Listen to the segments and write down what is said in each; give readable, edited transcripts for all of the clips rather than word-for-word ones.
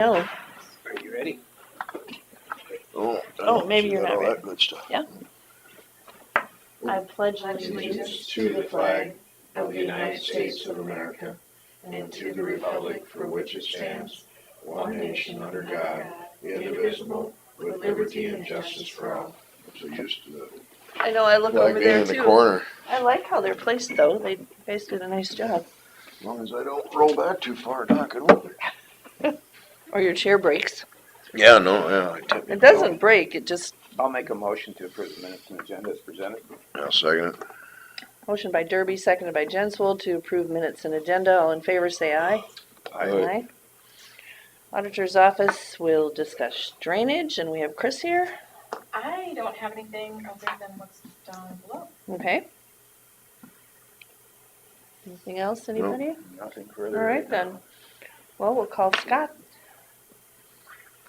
No. Are you ready? Oh, maybe you're not all ready. that good stuff. Yeah. I pledge allegiance to the flag of the United States of America and to the republic for which it stands, one nation under God, indivisible, with liberty and justice for all. I'm so used to that. I know, I look Flag over being there in the too. corner. I like how they're placed though. They guys did a nice job. As long as I don't roll back too far, Doc, it won't. Or your chair breaks. Yeah, no, yeah. I tip It doesn't break, it just. I'll make a motion to approve the minutes and agenda as presented. I'll second it. Motion by Derby, seconded by Jenswold to approve minutes and agenda. All in favor say aye. Aye. Auditor's office will discuss drainage, and we have Chris here. I don't have anything other than what's down below. Okay. Anything else, anybody? Nothing further. All right then. Well, we'll call Scott.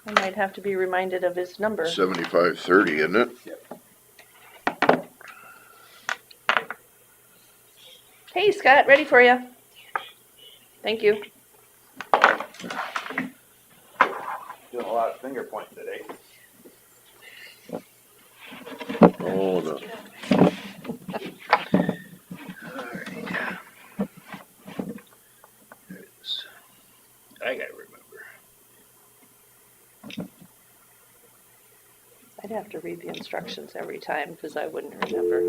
I might have to be reminded of his number. 7530, isn't it? Yep. Hey, Scott, ready for you. Thank you. Doing a lot of finger pointing today. Oh, the. I gotta remember. I'd have to read the instructions every time because I wouldn't remember.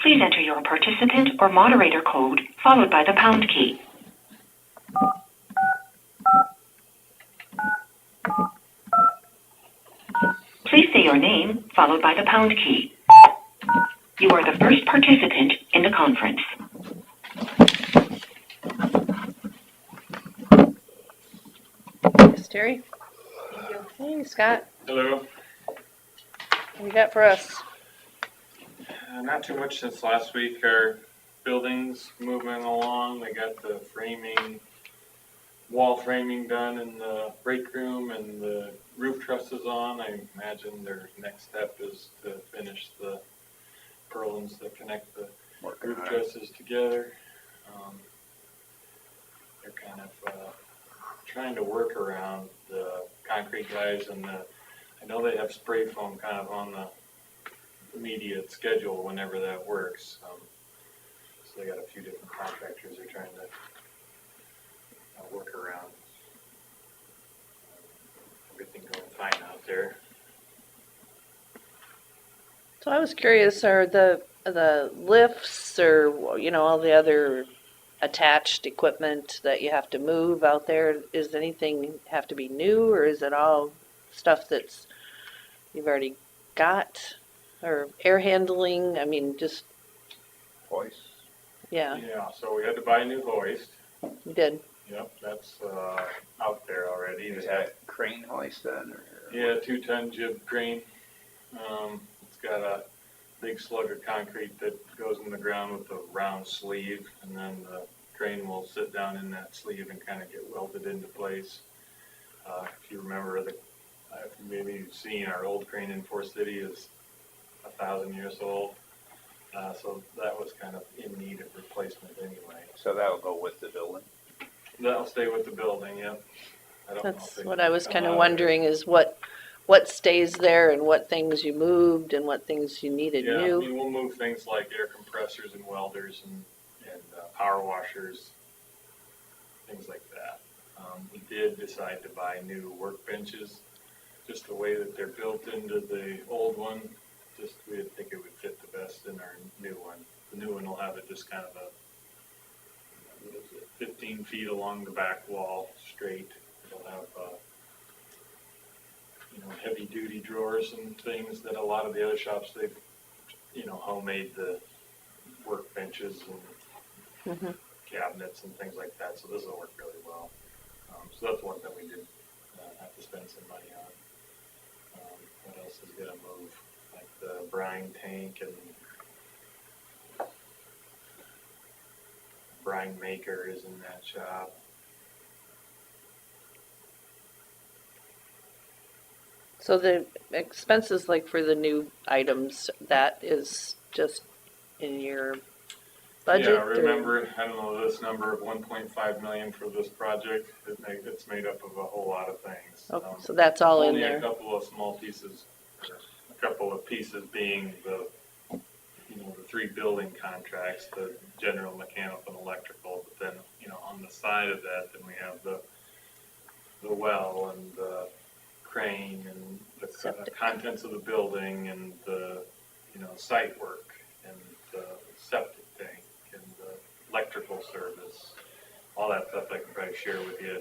Please enter your participant or moderator code followed by the pound key. Please say your name followed by the pound key. You are the first participant in the conference. Thanks, Terry. Hey, Scott. Hello. What you got for us? Not too much since last week. Our building's moving along. They got the framing, wall framing done in the break room, and the roof trusses on. I imagine their next step is to finish the purlins that connect the roof trusses together. They're kind of trying to work around the concrete guys, and I know they have spray foam kind of on the immediate schedule whenever that works. So they got a few different contractors they're trying to work around. Everything going fine out there. So I was curious, are the lifts or, all the other attached equipment that you have to move out there, is anything have to be new, or is it all stuff that's you've already got? Or air handling, I mean, just, Voice. yeah, So we had to buy a new hoist. you did. Yep, that's out there already. Is that crane hoist then? Or Yeah, 2-ton jib crane. It's got a big slug of concrete that goes in the ground with a round sleeve, and then the crane will sit down in that sleeve and kind of get welded into place. If you remember, maybe you've seen our old crane in Forest City is 1,000 years old. So that was kind of in need of replacement anyway. So that'll go with the building? That'll stay with the building, yep. That's what I was kind of wondering is what stays there and what things you moved and what things you needed Yeah, new. I mean, we'll move things like air compressors and welders and power washers, things like that. We did decide to buy new workbenches, just the way that they're built into the old one. Just we didn't think it would fit the best in our new one. The new one will have it just kind of 15 feet along the back wall, straight. It'll have heavy duty drawers and things that a lot of the other shops they've homemade the workbenches and cabinets and things like that. So this will work really well. So that's one that we did have to spend some money on. What else is gonna move? Like the brine tank and brine maker is in that shop. So the expenses, like for the new items, that is just in your budget? Yeah, or- remember, I don't know, this number of 1.5 million for this project, it's made up of a whole lot of things. Okay, so that's all in Only a there. couple of small pieces, or a couple of pieces being the, the 3 building contracts, the general, mechanical, and electrical, but then, on the side of that, then we have the well and the crane and the Septic. contents of the building and the, site work and the septic tank and the electrical service, all that stuff I can probably share with you.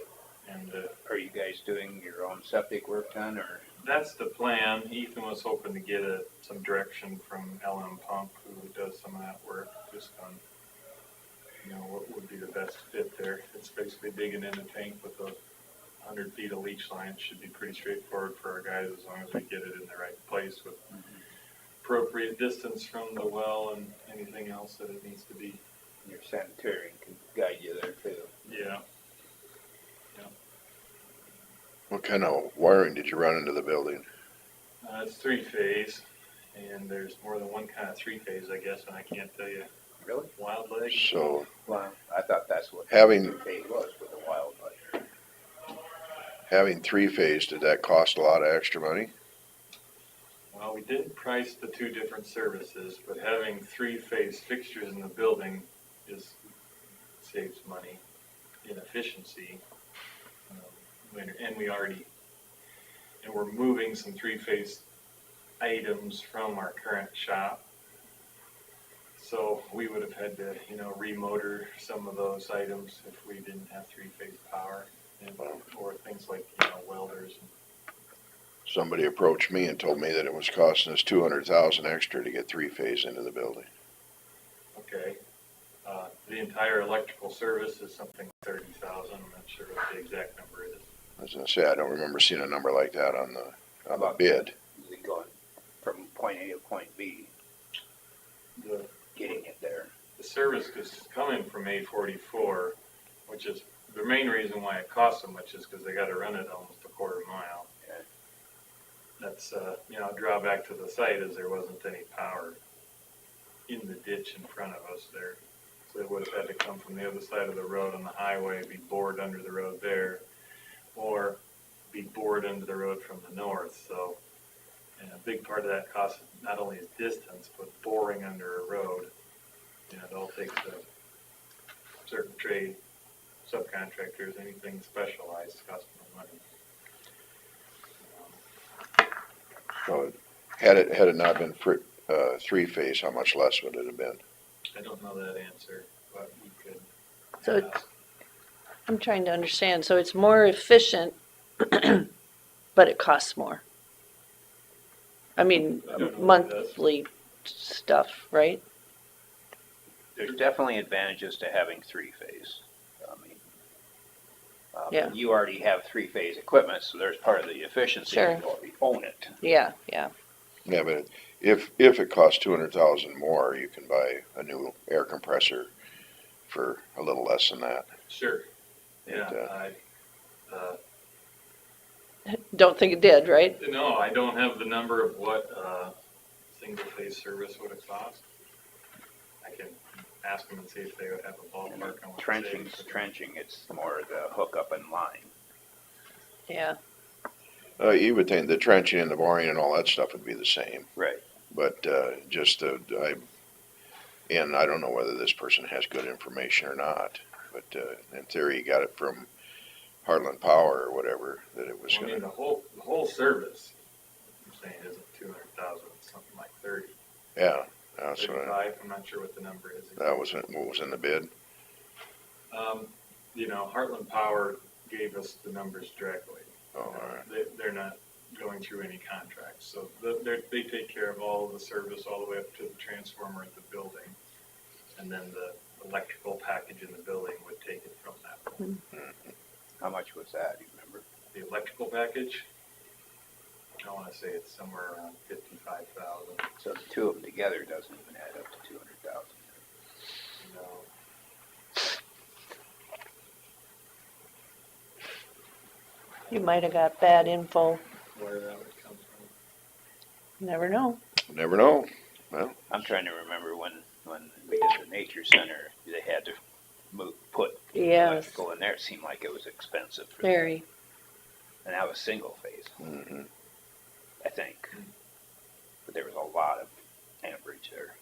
And Are you guys doing your own septic work done, or? that's the plan. Ethan was hoping to get some direction from LM Pump, who does some of that work, just on, what would be the best fit there. It's basically digging in a tank with 100 feet of leach line. It should be pretty straightforward for our guys as long as we get it in the right place with appropriate distance from the well and anything else that it needs to be. Your sanitarian can guide you there too. Yeah. What kind of wiring did you run into the building? It's 3-phase, and there's more than one kind of 3-phase, I guess, and I can't tell you. Really? Wild leg? So Well, I thought that's what Having- phase was with the wildlife. having 3-phase, did that cost a lot of extra money? Well, we didn't price the 2 different services, but having 3-phase fixtures in the building saves money in efficiency. And we're moving some 3-phase items from our current shop. So we would have had to, remotor some of those items if we didn't have 3-phase power, or things like, welders. Somebody approached me and told me that it was costing us 200,000 extra to get 3-phase into the building. Okay. The entire electrical service is something 30,000. I'm not sure what the exact number is. I was gonna say, I don't remember seeing a number like that on the About bid. Is it going from point A to point B, The getting it there? The service is coming from A44, which is the main reason why it costs so much is because they got to run it almost a quarter mile. Okay. That's a drawback to the site is there wasn't any power in the ditch in front of us there. So it would have had to come from the other side of the road on the highway, be bored under the road there, or be bored under the road from the north. So, and a big part of that cost not only is distance, but boring under a road. It all takes a certain trade, subcontractors, anything specialized costs more money. So had it not been for 3-phase, how much less would it have been? I don't know that answer, but we could So ask. I'm trying to understand. So it's more efficient, but it costs more. I mean, I don't know what it does. monthly stuff, right? There's definitely advantages to having 3-phase. I mean, Yeah. you already have 3-phase equipment, so there's part of the efficiency. Sure. You already own it. Yeah. Yeah, but if it costs 200,000 more, you can buy a new air compressor for a little less than that. Sure. Yeah, And, Don't think it did, right? no, I don't have the number of what single-phase service would have cost. I can ask them and see if they would have a And ballpark on what trenching, it's more the hookup and line. Yeah. You would think the trenching and the boring and all that stuff would be the same, Right. but and I don't know whether this person has good information or not, but in theory, he got it from Heartland Power or whatever, that it was I mean, gonna, the whole service, I'm saying, isn't 200,000, it's something like 30, yeah, that's what 35, I'm not sure what the number is. that was what was in the bid. Heartland Power gave us the numbers directly. Oh, all right. They're not going through any contracts, so they take care of all of the service all the way up to the transformer at the building. And then the electrical package in the building would take it from that point. How much was that, do you remember? The electrical package, I want to say it's somewhere around 55,000. So the two of them together doesn't even add up to 200,000. No. You might have got bad info. Where that would come Never know. Never know. I'm trying to remember when we did the nature center, they had to put Yes, electrical in there. It seemed like it was expensive for them. very. And that was single phase, Hmm. I think. But there was a lot of amperage there.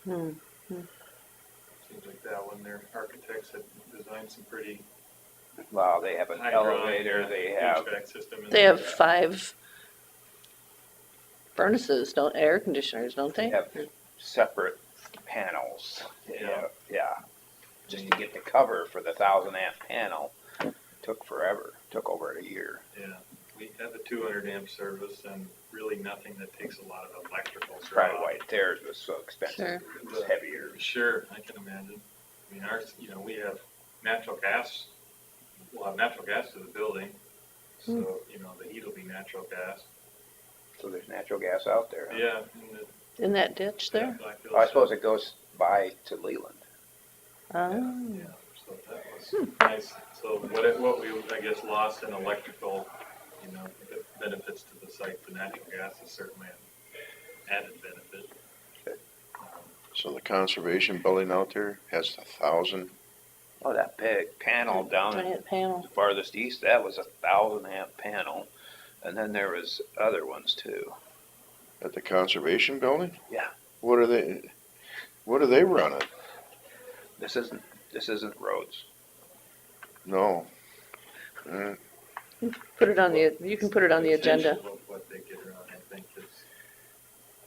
Hmm. Seems like that one, their architects had designed some pretty Well, they have an high elevator, they have, HVAC system. in They there. have 5 furnaces, air conditioners, don't they they? have separate panels. Yeah. Yeah. Just to get the cover for the 1,000 amp panel took forever, took over a year. Yeah, we have a 200 amp service and really nothing that takes a lot of electrical. That's probably why theirs was so expensive. Sure. It was heavier. Sure, I can imagine. I mean, ours, we have natural gas. We'll have natural gas to the building. So, the heat will be natural gas. So there's natural gas out there. Huh? Yeah. In that ditch there? Oh, I suppose it goes by to Leland. Oh. Yeah, so that was nice. So what we, I guess, lost in electrical, benefits to the site, the natural gas is certainly an added benefit. So the conservation building out there has 1,000. Oh, that big panel down in Giant panel. the farthest east, that was a 1,000 amp panel. And then there was other ones too. At the conservation building? Yeah. What are they running? This isn't roads. No. Put it on you can put it on the agenda. Potential of what they get around, I think, is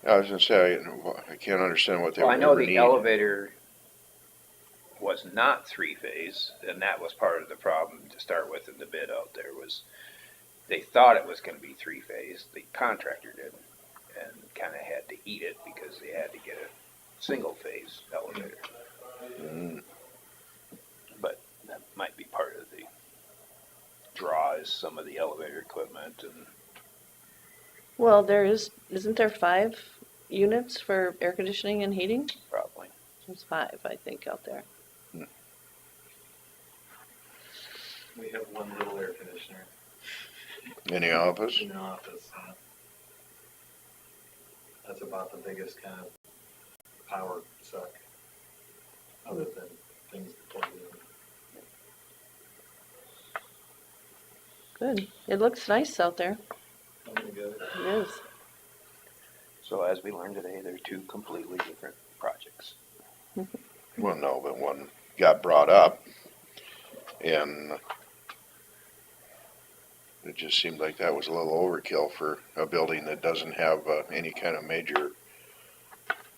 I was gonna say, I can't understand what they Well, would I know ever the need. elevator was not 3-phase, and that was part of the problem to start with in the bid out there was they thought it was gonna be 3-phase, the contractor didn't, and kinda had to eat it because they had to get a single-phase elevator. Mm. But that might be part of the draw is some of the elevator equipment and Well, isn't there 5 units for air conditioning and heating? probably. There's 5, I think, out there. we have one little air conditioner In the office? in the office. That's about the biggest kind of power suck, other than things that plug in. Good. It looks nice out there. Coming together. It is. So as we learned today, they're two completely different projects. Well, no, but one got brought up, and it just seemed like that was a little overkill for a building that doesn't have any kind of major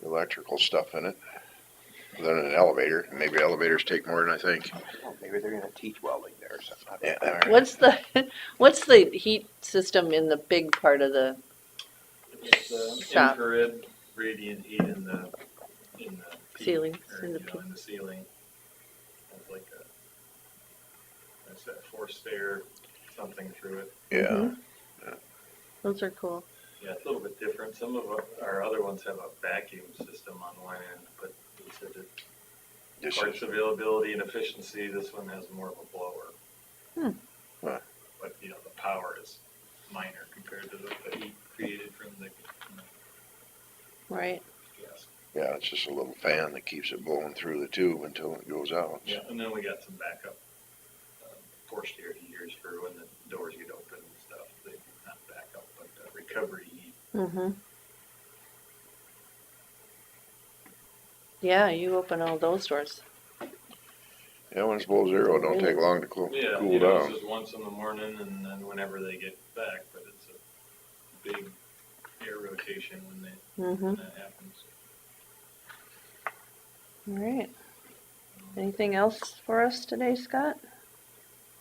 electrical stuff in it. Other than an elevator. Maybe elevators take more than I think. Well, maybe they're gonna teach welding there or something. I don't Yeah. know. What's the heat system in the big part of the It's Shop. infrared radiant heat in the peak, Ceiling, or, in the in the ceiling. It's like that's that forced air something through it. Yeah. Those are cool. Yeah, it's a little bit different. Some of our other ones have a vacuum system on one end, but we said that This parts is, availability and efficiency, this one has more of a blower. Huh. But, the power is minor compared to the heat created from the Right. gas. yeah, it's just a little fan that keeps it blowing through the tube until it goes out. Yeah, and then we got some backup forced air heaters for when the doors get open and stuff. They not backup, but recovery heat. Mm-hmm. Yeah, you open all those doors. Yeah, when it's below zero, it don't take long to cool Yeah, down. it's just once in the morning and then whenever they get back, but it's a big air rotation Mm-hmm. when that happens. All right. Anything else for us today, Scott?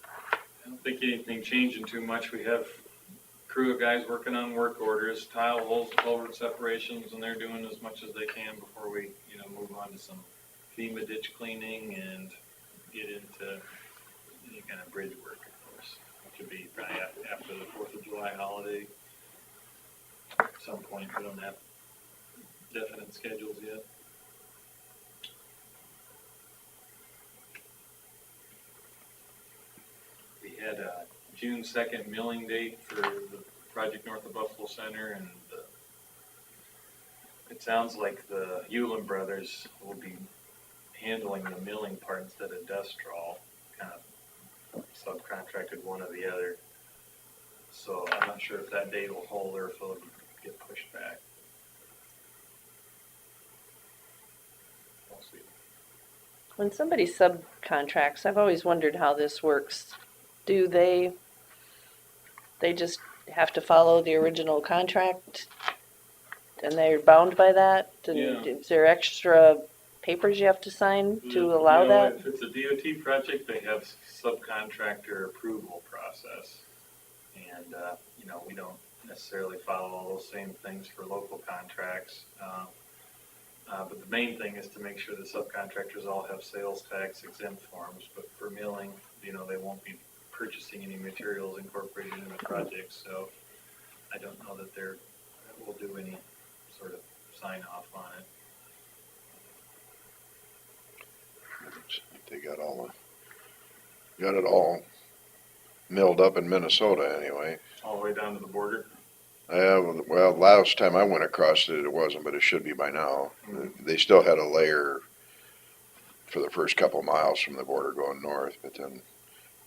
I don't think anything changing too much. We have crew of guys working on work orders, tile holes, culvert separations, and they're doing as much as they can before we, move on to some FEMA ditch cleaning and get into any kind of bridge work, of course, which would be probably after the 4th of July holiday. At some point, we don't have definite schedules yet. We had a June 2nd milling date for the project north of Buffalo Center, and the It sounds like the Hewlin brothers will be handling the milling part instead of Destrol, kind of subcontracted one or the other. So I'm not sure if that date will hold or if it'll get pushed back. We'll see. When somebody subcontracts, I've always wondered how this works. Do they just have to follow the original contract and they're bound by that? And Yeah. is there extra papers you have to sign to allow You know, that? if it's a DOT project, they have subcontractor approval process. And, you know, we don't necessarily follow all those same things for local contracts. But the main thing is to make sure the subcontractors all have sales tax exempt forms. But for milling, you know, they won't be purchasing any materials incorporated in the project. So I don't know that will do any sort of sign off on it. They got it all milled up in Minnesota anyway. All the way down to the border. Well, last time I went across it, it wasn't, but it should be by now. They still had a layer for the first couple miles from the border going north, but then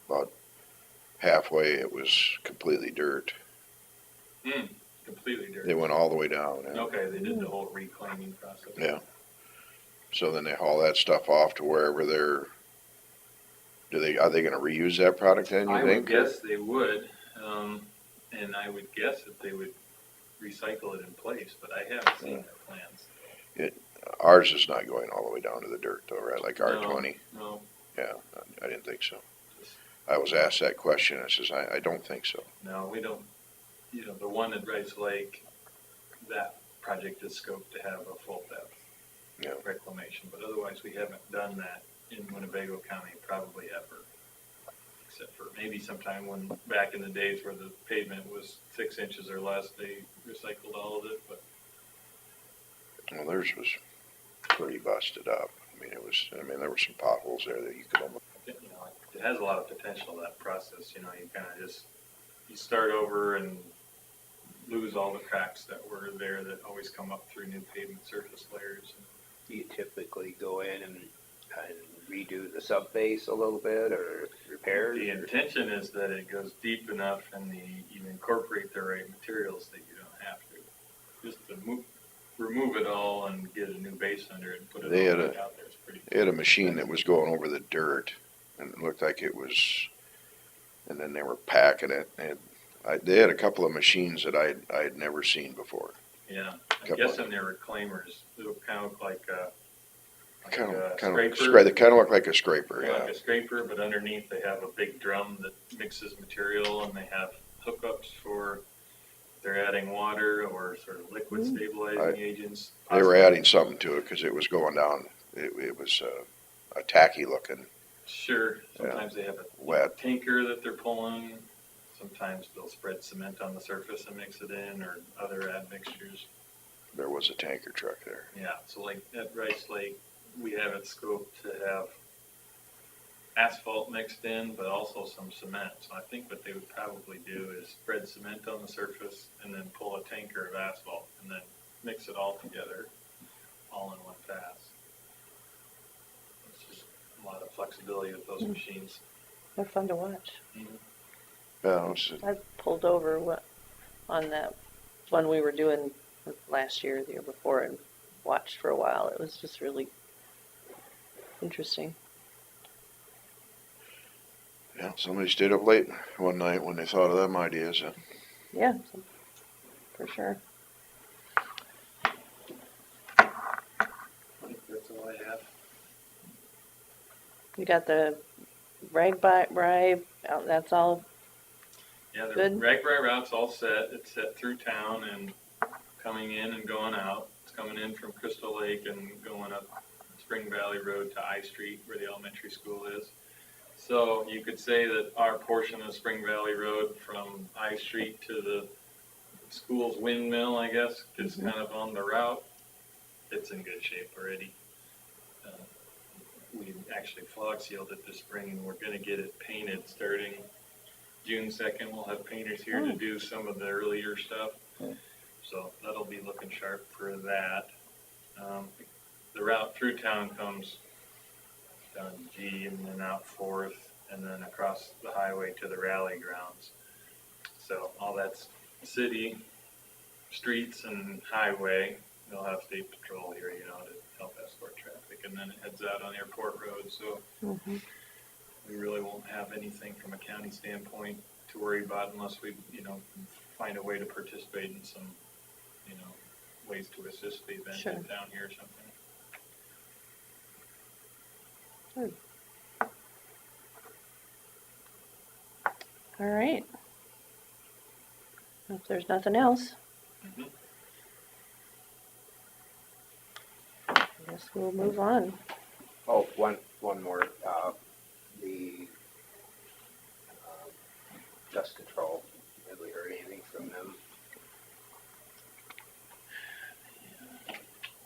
about halfway it was completely dirt. Completely different. They went all the way down. Yeah. Okay, they did the whole reclaiming process. Yeah. So then they haul that stuff off to wherever are they gonna reuse that product then, you I think? would guess they would, and I would guess that they would recycle it in place, but I haven't seen their plans. Ours is not going all the way down to the dirt though, right, like R20? No, Yeah, I didn't think so. I was asked that question, I says, I don't think so. no, we don't, you know, the one at Rice Lake, that project is scoped to have a full depth Yeah. reclamation, but otherwise we haven't done that in Winnebago County probably ever. Except for maybe sometime when, back in the days where the pavement was 6 inches or less, they recycled all of it, but Well, theirs was pretty busted up. There were some potholes there that you could almost, you know, it has a lot of potential, that process, you know, you kind of you start over and lose all the cracks that were there that always come up through new pavement surface layers. Do you typically go in and redo the subbase a little bit or repair? The intention is that it goes deep enough and you incorporate the right materials that you don't have to. Just to remove it all and get a new base under it and put it They all had back out there is pretty. they had a machine that was going over the dirt and it looked like it was, and then they were packing it. And they had a couple of machines that I had never seen before. Yeah, I'm Couple of- guessing they were reclaimers. They look kind of look like a Kind of scraper. they kind of look like a scraper, Like yeah. a scraper, but underneath they have a big drum that mixes material, and they have hookups for if they're adding water or sort of liquid stabilizing agents. They were adding something to it because it was going down. It was a tacky looking. Sure. Sometimes they have a Wet. tanker that they're pulling. Sometimes they'll spread cement on the surface and mix it in, or other admixtures. There was a tanker truck there. Yeah. So like at Rice Lake, we have it scoped to have asphalt mixed in, but also some cement. So I think what they would probably do is spread cement on the surface and then pull a tanker of asphalt and then mix it all together, all in one pass. It's just a lot of flexibility with those machines. They're fun to watch. Yeah, it was, I pulled over on that one we were doing last year, the year before, and watched for a while. It was just really interesting. yeah, somebody stayed up late one night when they thought of them ideas. Yeah, for sure. I think that's all I have. You got the rag out, that's all. Yeah, the Good. Ragbri route's all set. It's set through town and coming in and going out. It's coming in from Crystal Lake and going up Spring Valley Road to I Street where the elementary school is. So you could say that our portion of Spring Valley Road from I Street to the school's windmill, I guess, is kind of on the route. It's in good shape already. We actually fog sealed it this spring and we're going to get it painted starting June 2nd. We'll have painters here to do some of the earlier stuff. So that'll be looking sharp for that. The route through town comes down G and then out Fourth and then across the highway to the rally grounds. So all that's city, streets and highway. They'll have state patrol here, to help escort traffic. And then it heads out on Airport Road. So Mhm. we really won't have anything from a county standpoint to worry about unless we, find a way to participate in some, ways to assist the event Sure. down here or something. All right. If there's nothing else, Mhm. I guess we'll move on. Oh, one more, the, dust control, have we heard anything from them?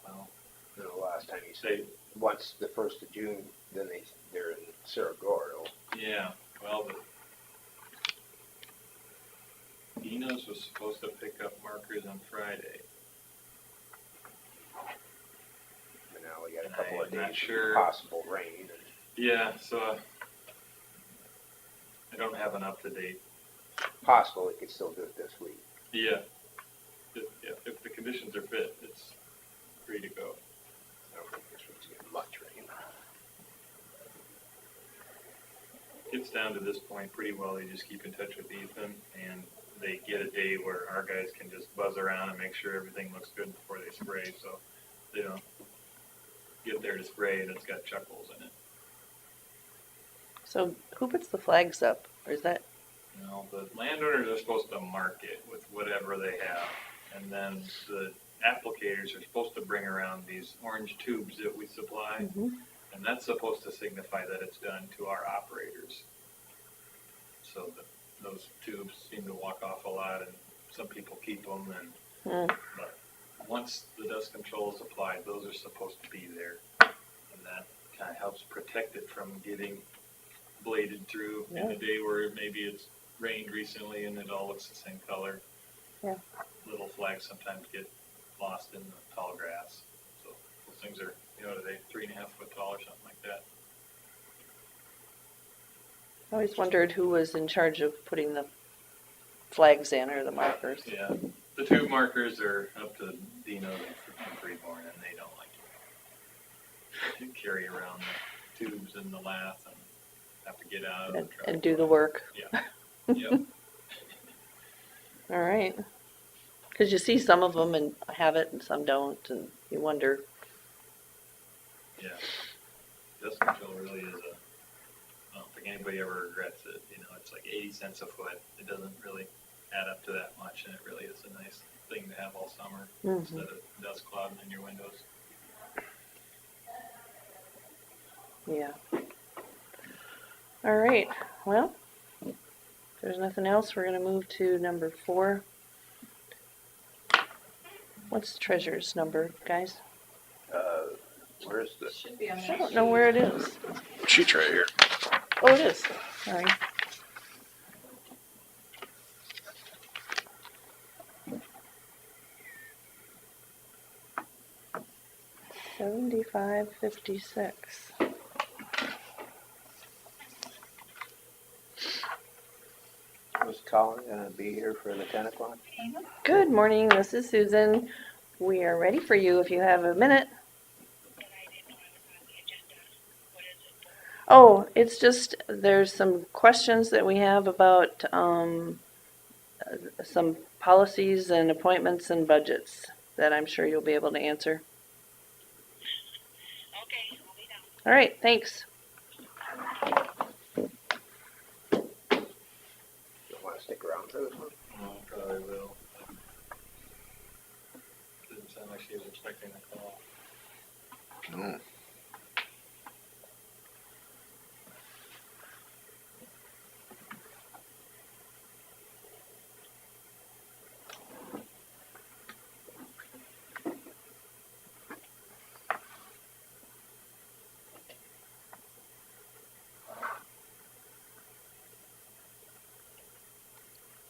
Well, The last time you said, once the 1st of June, then they're in Cerro Gordo. yeah, well, Dino's was supposed to pick up markers on Friday. And now we got a couple of I'm not days sure. of possible rain. And Yeah, so I don't have an up-to-date. possible it could still do it this week. Yeah. If the conditions are fit, it's free to go. I don't think this one's getting much rain. Gets down to this point pretty well. They just keep in touch with Ethan, and they get a day where our guys can just buzz around and make sure everything looks good before they spray. So they don't get there to spray and it's got chuckles in it. So who puts the flags up? Or is that, The landowners are supposed to mark it with whatever they have, and then the applicators are supposed to bring around these orange tubes that we supply, Mhm. and that's supposed to signify that it's done to our operators. So those tubes seem to walk off a lot, and some people keep them, Mm. but once the dust control is applied, those are supposed to be there, and that kind of helps protect it from getting bladed through in a day where maybe it's rained recently and it all looks the same color. Yeah. Little flags sometimes get lost in the tall grass. So those things are, are they 3.5 foot tall or something like that? I always wondered who was in charge of putting the flags in or the markers. Yeah. The tube markers are up to Dino and Freeborn, and they don't like to carry around the tubes and the lath and have to get out of the truck. And do the work. Yeah. Yep. All right. Because you see some of them and have it and some don't, and you wonder. Yeah. Dust control really is I don't think anybody ever regrets it. It's like 80 cents a foot. It doesn't really add up to that much, and it really is a nice thing to have all summer instead of dust clouding in your windows. Yeah. All right. Well, if there's nothing else, we're going to move to number 4. What's the treasurer's number, guys? Where's the, Should be on I there. don't know where it is. Sheet's right here. Oh, it is. Sorry. $75.56. was Colin gonna be here for the 10 o'clock? Good morning. This is Susan. We are ready for you if you have a minute. Oh, it's just there's some questions that we have about some policies and appointments and budgets that I'm sure you'll be able to answer. Okay, I'll be down. All right, thanks. Don't wanna stick around for this one? Oh, probably will. Didn't sound like she was expecting a call. No.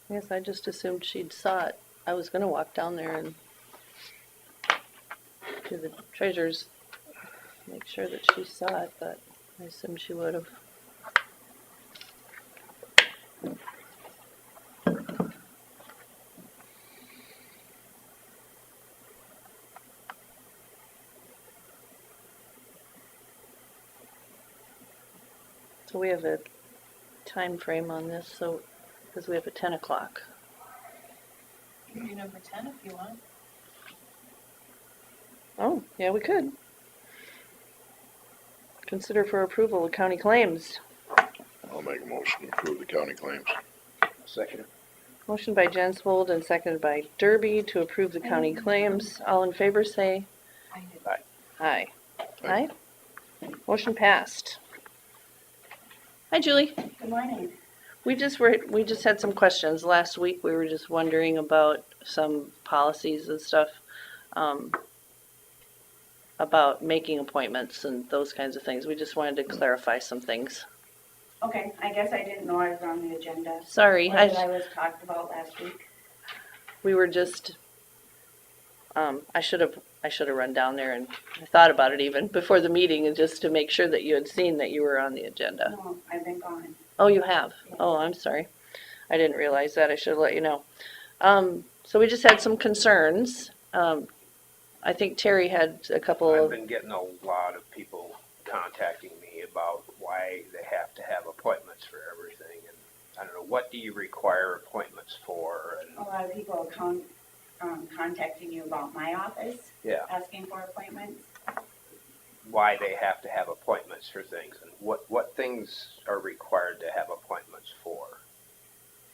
Yes, I just assumed she'd saw it I was gonna walk down there and do the treasures, make sure that she saw it, but I assume she would have. So we have a time frame on this, so, because we have a 10 o'clock. You can do number 10 if you want. Oh, yeah, we could. Consider for approval of county claims. I'll make a motion to approve the county claims. Second. Motion by Jensvold and seconded by Derby to approve the county claims. All in favor say I did. aye. Aye. Aye? Motion passed. Hi, Julie. Good morning. We just had some questions. Last week, we were just wondering about some policies and stuff, about making appointments and those kinds of things. We just wanted to clarify some things. Okay, I guess I didn't know I was on the agenda. Sorry, What I was talked about last week. we were just, I should have run down there and I thought about it even before the meeting and just to make sure that you had seen that you were on the agenda. No, I've been gone. Oh, you have? Oh, I'm sorry. I didn't realize that. I should have let you know. So we just had some concerns. I think Terry had a couple I've of, been getting a lot of people contacting me about why they have to have appointments for everything. And I don't know, what do you require appointments for? A And lot of people contacting you about my office, yeah, asking for appointments. why they have to have appointments for things and what things are required to have appointments for.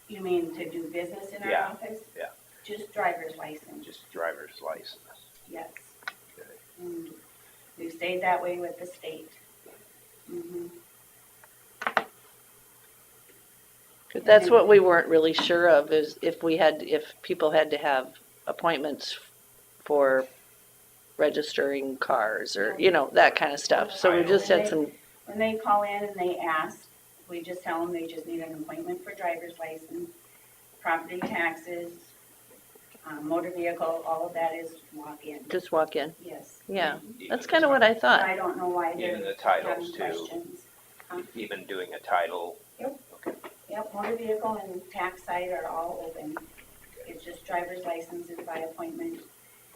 You mean to do business in our Yeah, office? yeah. Just driver's license, Just driver's license. yes. Okay. And we've stayed that way with the state. Mhm. that's what we weren't really sure of is if people had to have appointments for registering cars or, that kind of stuff. So we just had some, When they call in and they ask, we just tell them they just need an appointment for driver's license, property taxes, motor vehicle, all of that is walk-in, just walk in. yes. Yeah, Even that's the kind of what I But thought. I don't know why Even they're the titles having too. questions. Even doing a title. Yep, motor vehicle and tax side are all open. It's just driver's licenses by appointment.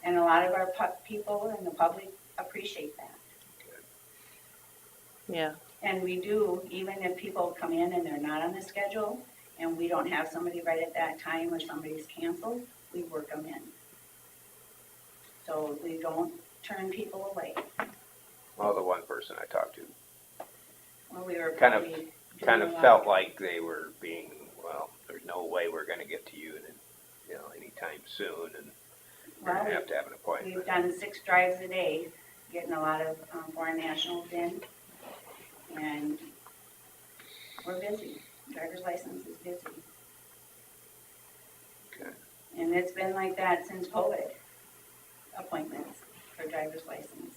And a lot of our people and the public appreciate that. Yeah, And we do, even if people come in and they're not on the schedule, and we don't have somebody right at that time or somebody's canceled, we work them in. So we don't turn people away. Well, the one person I talked to Well, we were Kind of- probably kind doing of a lot felt like they were being, well, there's no way we're gonna get to you anytime soon, and we're Well, gonna have to have an appointment. we've done 6 drives a day, getting a lot of foreign nationals in, and we're busy. Driver's license is busy. Okay. And it's been like that since COVID, appointments for driver's license.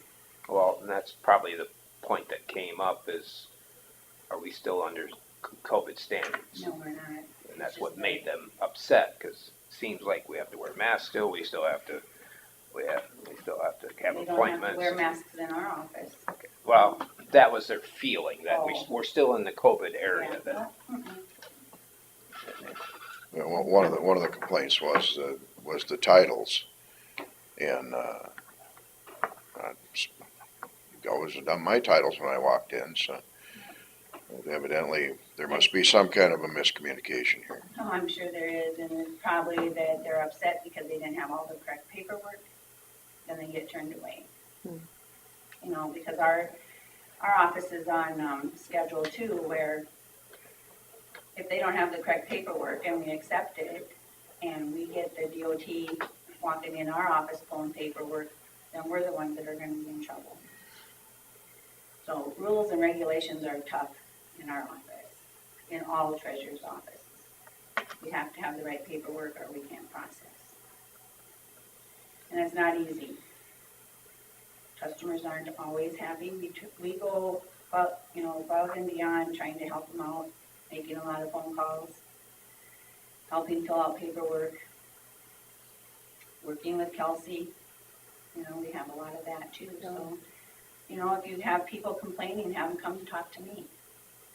Well, and that's probably the point that came up is, are we still under COVID standards? No, we're not. And that's what made them upset, because it seems like we have to wear masks still, we still have to have We don't have to appointments. wear masks in our office. Well, that was their feeling, that Oh. we're still in the COVID area, Yeah. that, Mm-mm. Well, one of the complaints was the titles, and I always done my titles when I walked in. So evidently there must be some kind of a miscommunication here. Oh, I'm sure there is, and it's probably that they're upset because they didn't have all the correct paperwork, then they get turned away. You know, because our office is on Schedule 2, where if they don't have the correct paperwork and we accept it, and we get the DOT walking in our office pulling paperwork, then we're the ones that are gonna be in trouble. So rules and regulations are tough in our office, in all treasurer's offices. We have to have the right paperwork or we can't process. And it's not easy. Customers aren't always happy. We go above and beyond trying to help them out, making a lot of phone calls, helping fill out paperwork. working with Kelsey, you know, we have a lot of that too, so. You know, if you have people complaining, have them come talk to me.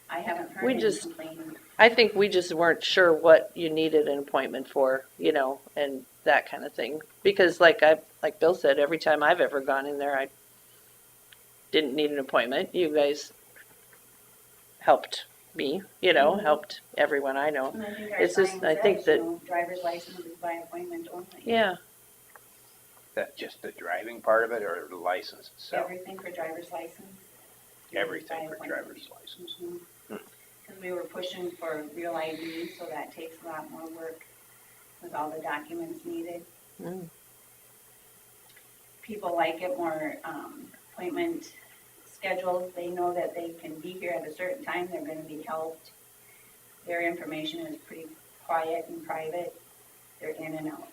I haven't heard We any just- complaining. I think we just weren't sure what you needed an appointment for, you know, and that kind of thing. Because like Bill said, every time I've ever gone in there, I didn't need an appointment. You guys helped me, you know, helped everyone I know. And I think our It's just- sign I think says, that- you know, driver's license is by appointment only. Yeah, That just the driving part of it or the license itself? Everything for driver's license. Everything by for appointment. driver's license. Because we were pushing for real ID, so that takes a lot more work with all the documents needed. Mm. People like it more appointment scheduled. They know that they can be here at a certain time, they're gonna be helped. Their information is pretty quiet and private. They're in and out.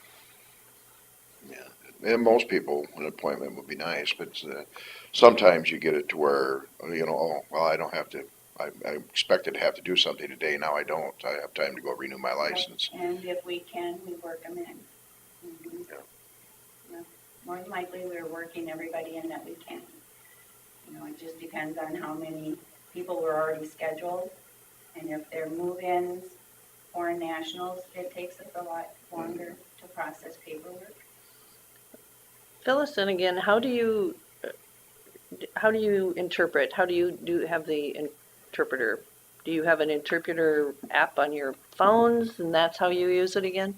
And most people, an appointment would be nice, but sometimes you get it to where, you know, oh, well, I don't have to, I expected to have to do something today, now I don't. I have time to go renew my license. And if we can, we work them in. Mhm. Yeah. Yeah. More than likely, we're working everybody in that we can. You know, it just depends on how many people were already scheduled. And if they're move-ins, foreign nationals, it takes us a lot longer to process paperwork. fill us in again. How do you interpret? How do you have the interpreter? Do you have an interpreter app on your phones, and that's how you use it again?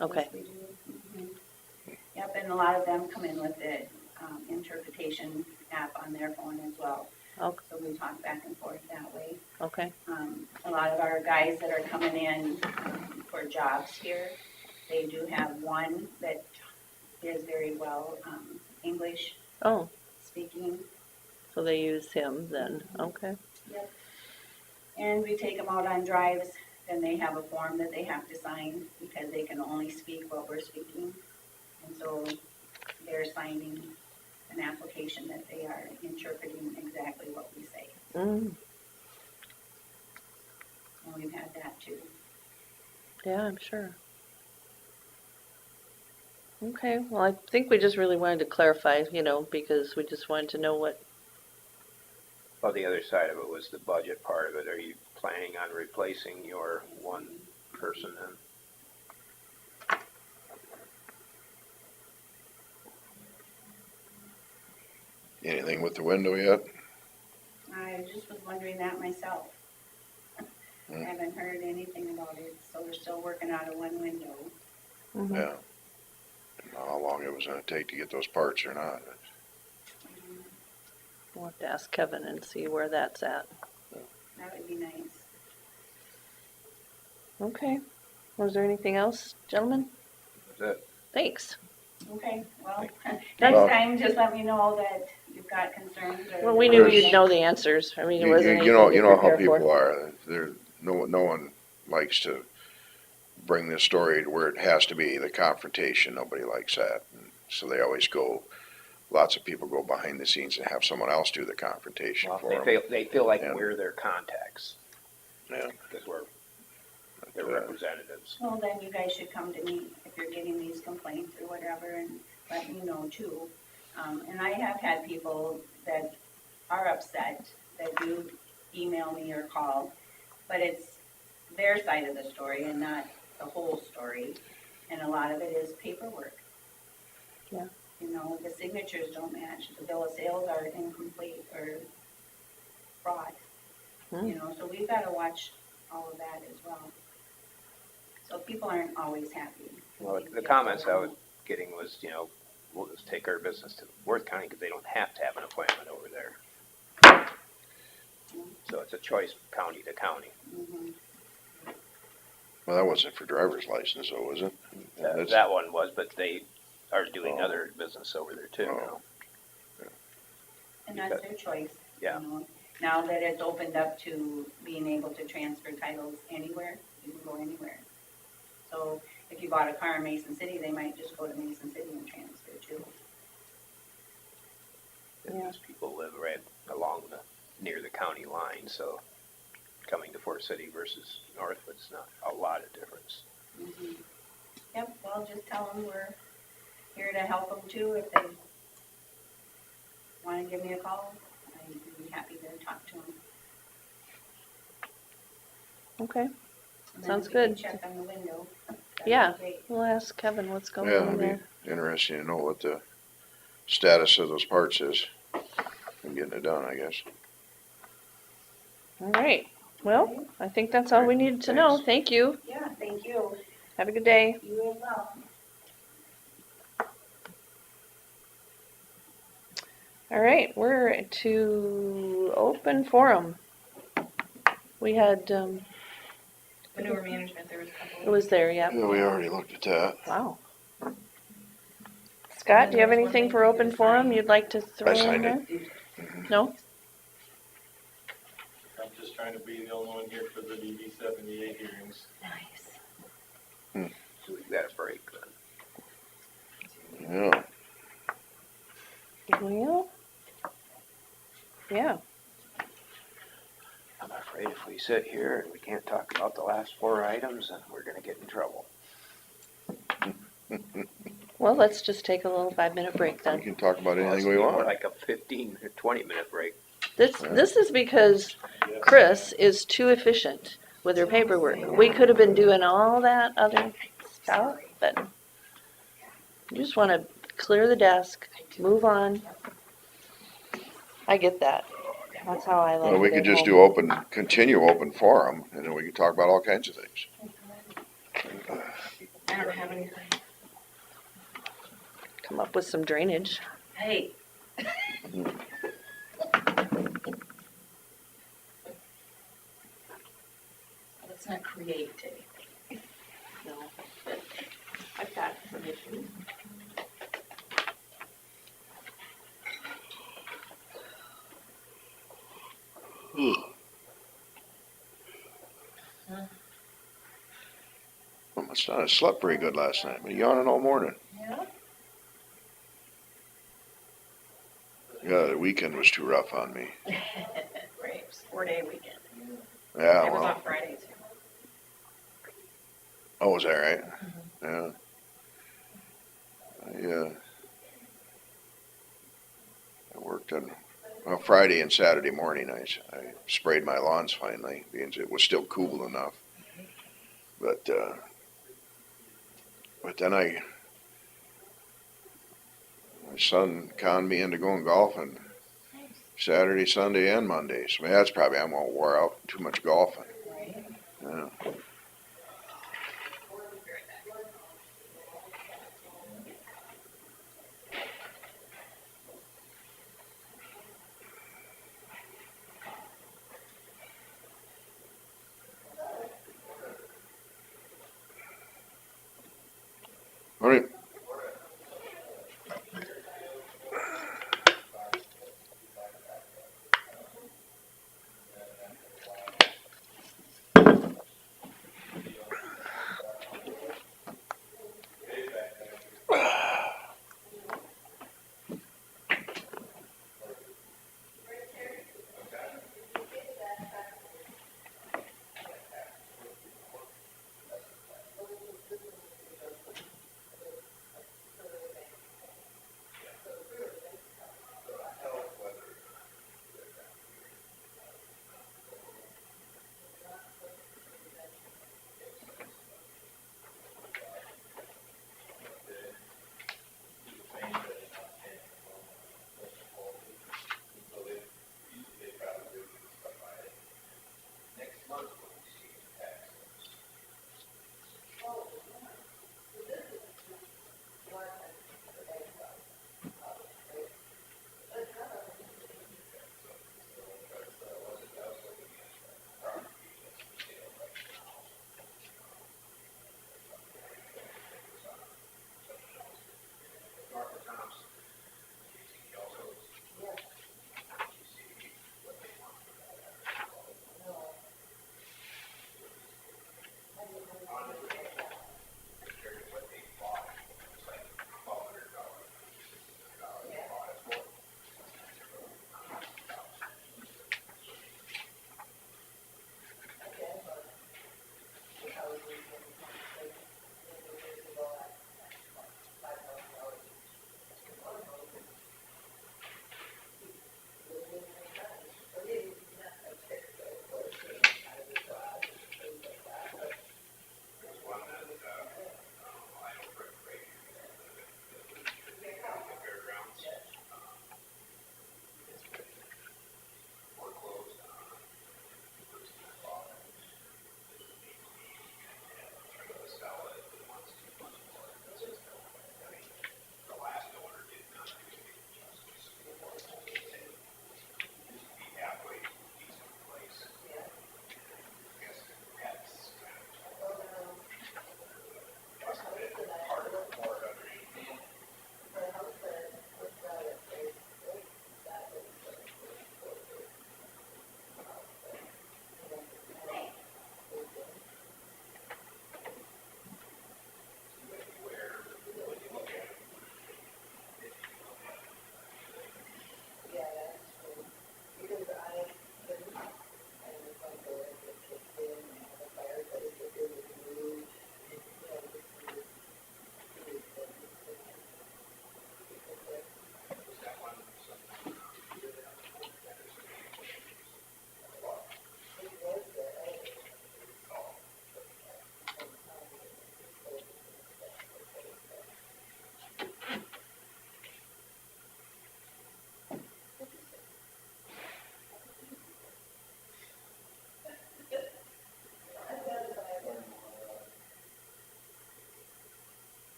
Okay. Yes, we do. Mhm. Yep, and a lot of them come in with the interpretation app on their phone as well. Okay. So we talk back and forth that way. Okay. A lot of our guys that are coming in for jobs here, they do have one that is very well English Oh, speaking. so they use him then. Okay. Yep. And we take them out on drives, then they have a form that they have to sign because they can only speak what we're speaking. And so they're signing an application that they are interpreting exactly what we say. Mm, And we've had that too. yeah, I'm sure. Okay. Well, I think we just really wanted to clarify, you know, because we just wanted to know what. Well, the other side of it was the budget part of it. Are you planning on replacing your one person then? Anything with the window yet? I just was wondering that myself. I haven't heard anything about it, so we're still working out of one window. Mhm. Yeah. Don't know how long it was gonna take to get those parts or not. We'll have to ask Kevin and see where that's at. That would be nice. Okay. Was there anything else, gentlemen? That's it. Thanks. Okay, well, Well- next time, just let me know that you've got concerns or. Well, we knew There's- you'd know the answers. I mean, it You, wasn't you know, anything you to know how prepare people for. are. No one likes to bring this story to where it has to be the confrontation. Nobody likes that. And so they always go, lots of people go behind the scenes and have someone else do the confrontation Well, for they them. they feel like Yeah. we're their contacts Yeah. because we're their representatives. Well, then you guys should come to me if you're getting these complaints or whatever and let me know too. And I have had people that are upset that do email me or call, but it's their side of the story and not the whole story. And a lot of it is paperwork. Yeah. You know, the signatures don't match, the bill of sales are incomplete or fraud. Hmm. You know, so we've got to watch all of that as well. So people aren't always happy. Well, the comments I was getting was, you know, we'll just take our business to Worth County because they don't have to have an appointment over there. So it's a choice county to county. Mhm. Well, that wasn't for driver's license, though, was it? That's- That one was, but they are doing Oh. other business over there too. Oh. And that's their choice. Yeah. You know. Now that it's opened up to being able to transfer titles anywhere, you can go anywhere. So if you bought a car in Mason City, they might just go to Mason City and transfer too. Because people live right along near the county line, so coming to Fort City versus Northwood's not a lot of difference. Mhm. Yep, well, just tell them we're here to help them too if they want to give me a call. I'd be happy to talk to them. Okay, And then Sounds if you can good. check on the window. that'd be Yeah. great. we'll ask Kevin what's going Yeah, on it'd there. be interesting to know what the status of those parts is and getting it done, I guess. All right, well, I think that's all we needed to know. Thanks. Thank you. Yeah, thank you. Have a good day. You as well. All right, we're to open forum. We had, Manure management, there was a couple. it was there, yeah. Yeah, we already looked at that. Wow. Scott, do you have There's one anything thing for for you open to forum sign. you'd like to throw in signed there? No? I'm just trying to be the only one here for the DD 78 hearings. Nice. So we got a break then. Yeah. Well, yeah. I'm afraid if we sit here and we can't talk about the last 4 items, then we're gonna get in trouble. Well, let's just take a little 5-minute break We then. can talk about Well, anything it's we more want. like a 15 or 20-minute break. This is because Chris is too efficient with her paperwork. We could have been doing all that other stuff, but you just want to clear the desk, move on. I get that. That's how I like Well, we it could at just home. continue open forum, and then we could talk about all kinds of things. I don't have anything. Come up with some drainage. Hey. Let's not create anything. No. But I've got some issues. I must not have slept very good last night. Been yawning all morning. Yeah. Yeah, the weekend was too rough on me. Right, it was a 4-day weekend. Yeah, I was well, off Friday too. oh, was that right? Yeah. I worked on, well, Friday and Saturday morning. I sprayed my lawns finally, because it was still cool enough. But then my son conned me into going golfing Saturday, Sunday, and Monday. So that's probably I'm gonna wore out too much golfing. Right. Yeah. All right.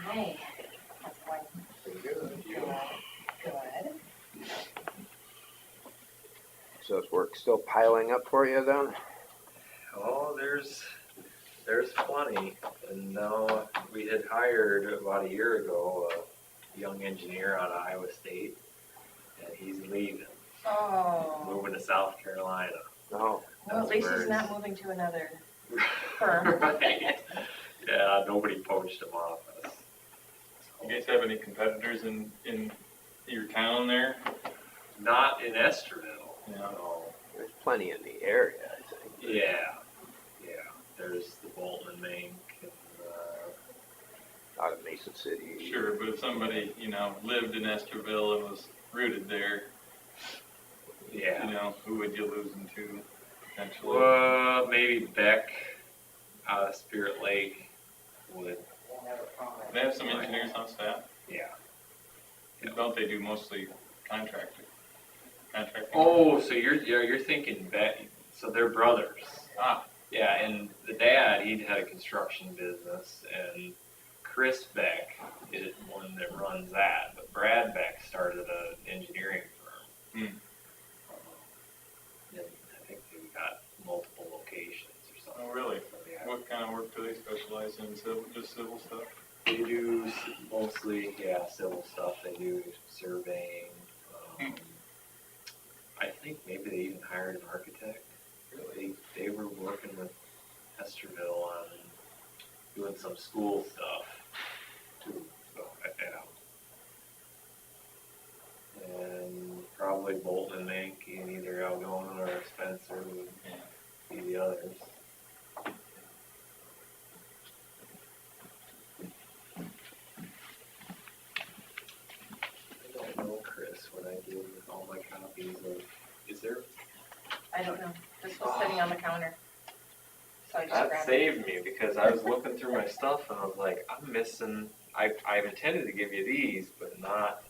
Hi. How's it going? Pretty good. Good. So is work still piling up for you then? Oh, there's plenty, and now we had hired about a year ago a young engineer out of Iowa State, and he's leaving, Oh, moving to South Carolina. No. well, at least That's he's where not moving to another firm. Right. Yeah, nobody poached him off us. You guys have any competitors in your town there? Not in Esterville. Yeah. No. There's plenty in the area, I think. Yeah, yeah. There's the Bolton and Mink, and Out of Mason City. Sure, but if somebody, lived in Esterville and was rooted there, yeah. who would you lose them to potentially? Well, maybe Beck out of Spirit Lake would. They have some engineers on staff. Yeah. Don't they do mostly contracting? Oh, so you're thinking Beck. So they're brothers. Ah. Yeah, and the dad, he'd had a construction business, and Chris Beck is one that runs that. But Brad Beck started an engineering firm. Hmm. And I think they've got multiple locations or something. Oh, really? So, yeah. What kind of work do they specialize in? Just civil stuff? They do mostly, civil stuff. They do surveying. I think maybe they even hired an architect. They were working with Esterville on doing some school stuff too. So, yeah. And probably Bolton and Mink, and either Algona or Spencer would be the others. I don't know, Chris, what I did with all my copies of. Is there? I don't know. This was sitting on the counter. So I just That grabbed it. saved me because I was looking through my stuff and I was like, I'm missing. I've intended to give you these, but not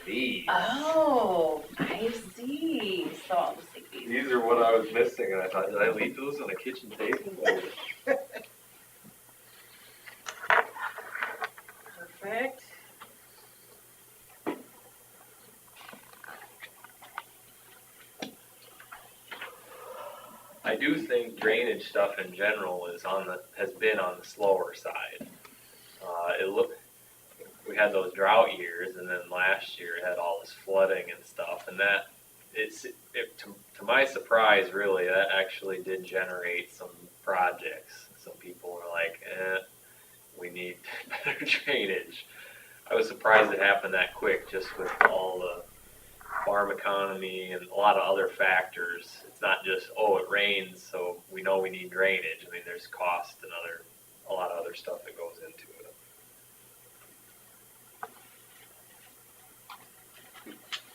these. Oh, I see. So I'll just take these. These are what I was missing, and I thought, did I leave those on the kitchen table? Perfect. I do think drainage stuff in general has been on the slower side. We had those drought years, and then last year it had all this flooding and stuff, and to my surprise, really, that actually did generate some projects. Some people were like, we need better drainage. I was surprised it happened that quick, just with all the farm economy and a lot of other factors. It's not just, it rains, so we know we need drainage. I mean, there's cost and a lot of other stuff that goes into it.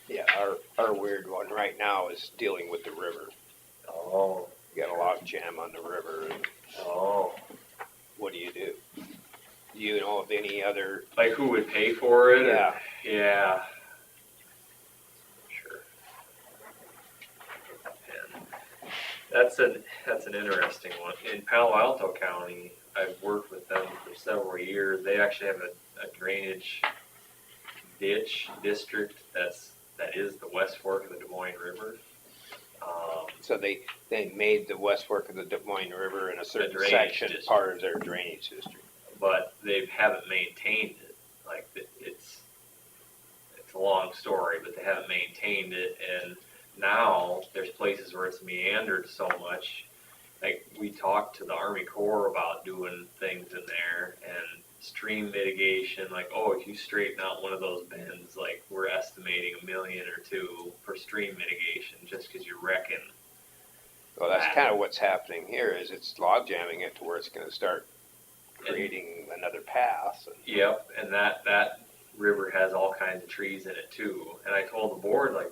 Yeah, our weird one right now is dealing with the river. Oh, We got a log jam on the river, and oh. what do you do? Do you know of any other? Like who would pay for it? Yeah. Yeah. Sure. And that's an interesting one. In Palo Alto County, I've worked with them for several years. They actually have a drainage ditch district that is the West Fork of the Des Moines River. So they made the West Fork of the Des Moines River in a certain drainage section district. part of their drainage district. But they haven't maintained it. Like it's a long story, but they haven't maintained it, and now there's places where it's meandered so much. Like we talked to the Army Corps about doing things in there and stream mitigation. Like, if you straighten out one of those bends, like we're estimating $1 million or $2 million for stream mitigation just because you're wrecking. Well, that's kind of what's happening here. Is it's log jamming it to where it's going to start creating another path. Yep, and that river has all kinds of trees in it too. And I told the board, like,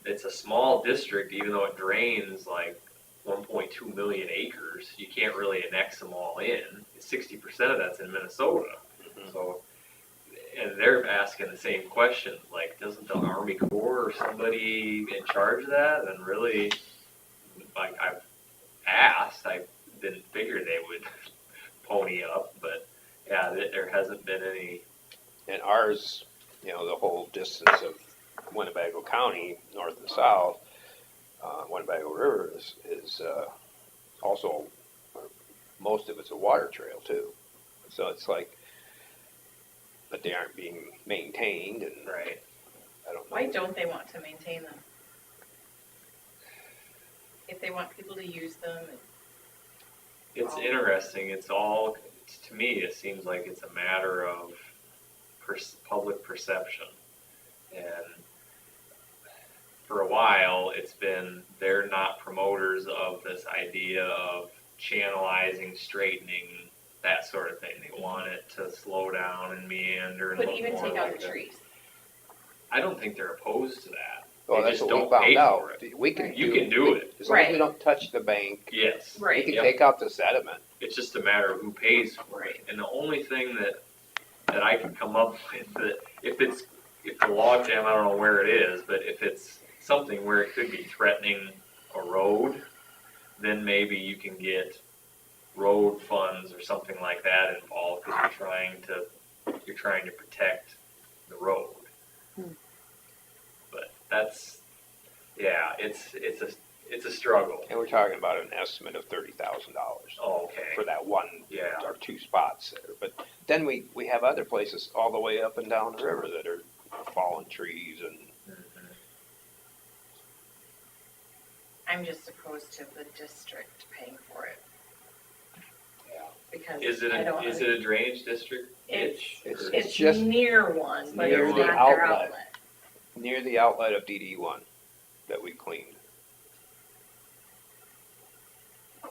it's a small district, even though it drains like 1.2 million acres. You can't really annex them all in. 60% of that's in Minnesota. Mhm. So, and they're asking the same question, like, doesn't the Army Corps or somebody in charge of that? And really, like, I've asked, I didn't figure they would pony up, but yeah, there hasn't been any, And ours, you know, the whole distance of Winnebago County, north and south, Winnebago River is also, most of it's a water trail too. So it's like, but they aren't being maintained and right, I don't know. Why don't they want to maintain them? If they want people to use them, it's Oh. interesting, to me, it seems like it's a matter of public perception. And for a while, it's been, they're not promoters of this idea of channelizing, straightening, that sort of thing. They want it to slow down and meander and could look even more take out like the a- trees. I don't think they're opposed to that. Well, They that's just what we don't pay found for out. it. We can You can do it. as long as we Right. don't touch the bank. Yes. We Right. can Yep. take out the sediment. It's just a matter of who pays for it. And the only thing that I can come up with, that if the log jam, I don't know where it is, but if it's something where it could be threatening a road, then maybe you can get road funds or something like that involved because you're trying to protect the road. But that's, yeah, it's a struggle. And we're talking about an estimate of $30,000 Oh, okay. for that one Yeah. or two spots there. But then we have other places all the way up and down the river that are fallen trees and Mhm. I'm just opposed to the district paying for it. Yeah. Because Is it I don't. a drainage district? It's, It's Or- it's just near one, but near it's the not their outlet. outlet. near the outlet of DD1 that we cleaned.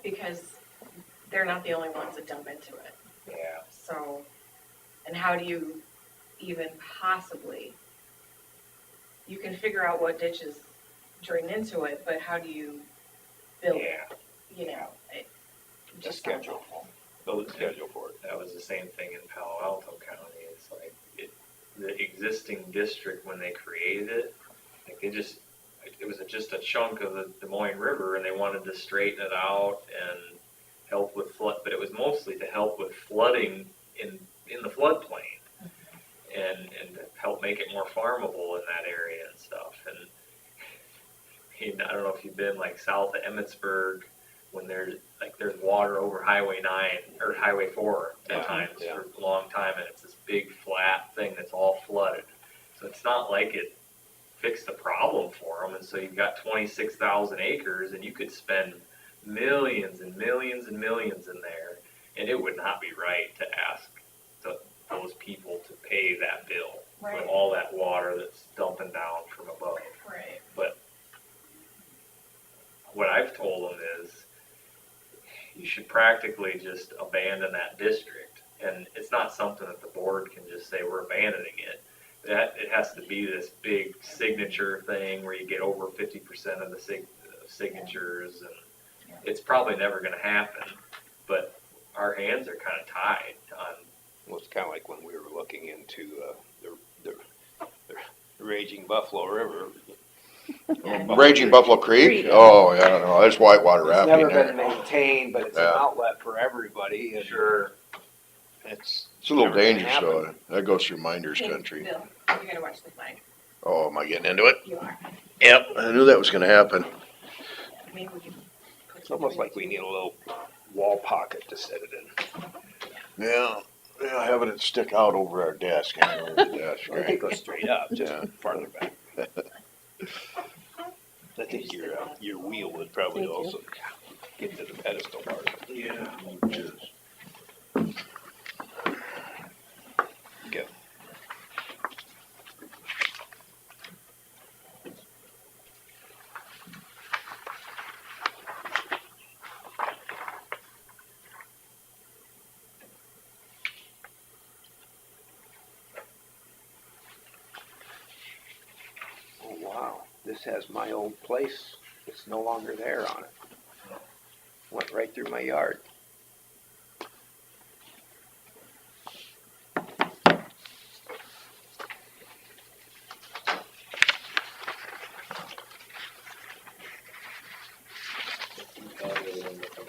Because they're not the only ones that dump into it. Yeah. So, and how do you even possibly, you can figure out what ditches drain into it, but how do you build it? Yeah. You know, it The just sounds schedule. awful. Build a schedule for it. That was the same thing in Palo Alto County. It's like the existing district, when they created it, like it was just a chunk of the Des Moines River, and they wanted to straighten it out and help with flood, but it was mostly to help with flooding in the floodplain, and to help make it more farmable in that area and stuff. And I don't know if you've been like south of Emmitsburg, when there's water over Highway 9 or Highway 4 at Yeah, times yeah. for a long time, and it's this big flat thing that's all flooded. So it's not like it fixed the problem for them. And so you've got 26,000 acres, and you could spend millions and millions and millions in there, and it would not be right to ask those people to pay that bill for Right. all that water that's dumping down from above. Right. But what I've told them is, you should practically just abandon that district. And it's not something that the board can just say, we're abandoning it. It has to be this big signature thing where you get over 50% of the signatures, and it's probably never gonna happen, but our hands are kind of tied on. Well, it's kind of like when we were looking into the raging Buffalo River. Raging Buffalo Creek? Creek. Oh, yeah, I don't know, there's whitewater It's rafting never been there. maintained, but it's an Yeah. outlet for everybody. And Sure. It's It's a little never gonna dangerous happen. though, that goes through Minders Hey, country. Bill, you gotta watch the flag. Oh, am I getting into it? You are. Yep, I knew that was gonna happen. Maybe we can put It's almost like we need a little wall pocket to set it in. Yeah, having it stick out over our desk, hanging over the desk, I think right? go straight up, just Yeah. farther back. I think your wheel would probably Thank you. also get to the pedestal part. Yeah. Good. Oh, wow, this has my old place. It's no longer there on it. Went right through my yard.